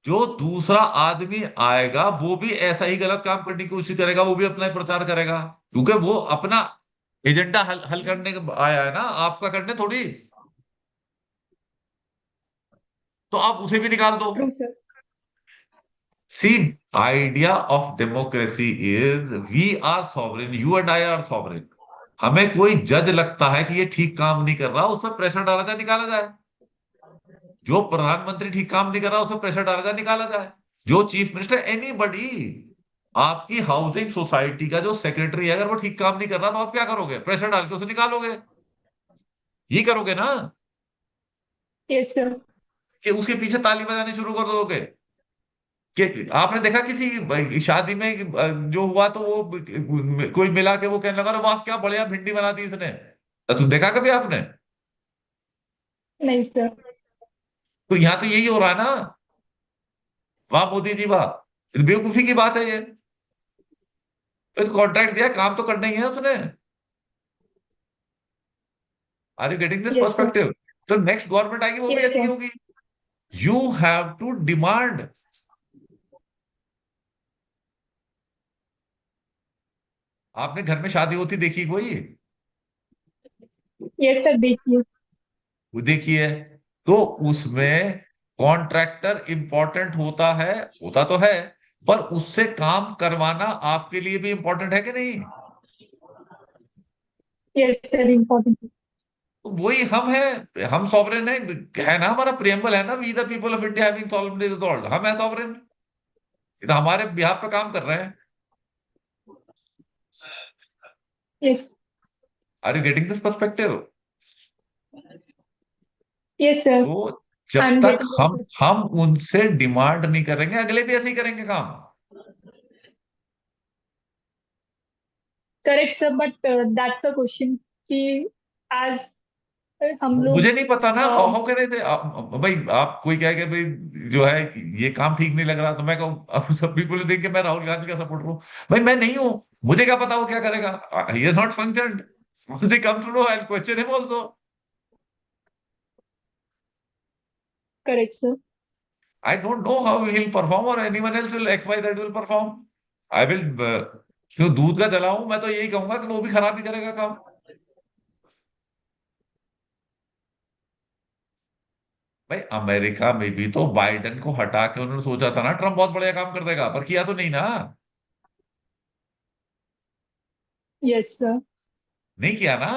जो दूसरा आदमी आएगा वो भी ऐसा ही गलत काम करने की कोशिश करेगा, वो भी अपना ही प्रचार करेगा, क्योंकि वो अपना एजेंडा हल करने का आया है ना, आपका करने थोड़ी. तो आप उसे भी निकाल दो. True, sir. See, idea of democracy is we are sovereign, you and I are sovereign. हमें कोई जज लगता है कि ये ठीक काम नहीं कर रहा, उस पर प्रेशर डाला जाए, निकाला जाए. जो प्रधानमंत्री ठीक काम नहीं कर रहा, उस पर प्रेशर डाला जाए, निकाला जाए. जो चीफ मिनिस्टर, एनीबडी, आपकी हाउसिंग सोसाइटी का जो सेक्रेटरी है, अगर वो ठीक काम नहीं कर रहा तो आप क्या करोगे? प्रेशर डाल के उसे निकालोगे. ये करोगे ना? Yes, sir. कि उसके पीछे ताली बजानी शुरू कर दोगे? कि आपने देखा किसी शादी में जो हुआ, तो वो कोई मिला के वो कहने लगा, "अरे वाह, क्या बढ़िया भिंडी बना दी इसने"? तो देखा कभी आपने? नहीं, sir. तो यहाँ तो यही हो रहा है ना. वाह मोदी जी वाह. बेवकूफी की बात है ये. फिर कॉन्ट्रैक्ट दिया, काम तो करना ही है उसने. Are you getting this Yes, sir. Perspective? तो नेक्स्ट गवर्नमेंट आएगी, वो भी Yes, ऐसी ही sir. होगी. You have to demand. आपने घर में शादी होती देखी कोई? Yes, sir. देखिए. वो देखिए. तो उसमें कॉन्ट्रैक्टर इंपॉर्टेंट होता है, होता तो है, पर उससे काम करवाना आपके लिए भी इंपॉर्टेंट है कि नहीं? Yes, sir. Important. तो वही हम है, हम सॉवरेन है ना. हमारा प्रियम्बल है ना, we the people of India having solved resolve. हम है सॉवरेन. तो हमारे बिहाफ पे काम कर रहे हैं. Yes. Are you getting this perspective? Yes, sir. तो जब I'm तक getting हम it. हम उनसे डिमांड नहीं करेंगे, अगले भी ऐसे ही करेंगे काम. Correct, sir. But that's the question. कि as हम लोग मुझे नहीं पता ना, अ, हाउ कैन आई से। भाई आप कोई कहे कि भाई जो है ये काम ठीक नहीं लग रहा, तो मैं कहूँ अब सब पीपल देख के मैं राहुल गांधी का सपोर्टर हूँ। भाई मैं नहीं हूँ, मुझे क्या पता वो क्या करेगा। ही इज नॉट फंक्शनड, मुझे come to know, I question him also. Correct sir. I don't know how he'll perform or anyone else will XYZ will perform. I will क्यों दूध का जलाऊं, मैं तो यही कहूंगा कि वो भी खराब ही करेगा काम। भाई अमेरिका में भी तो बाइडेन को हटा के उन्होंने सोचा था ना ट्रम्प बहुत बढ़िया काम कर देगा, पर किया तो नहीं ना। Yes sir. नहीं किया ना।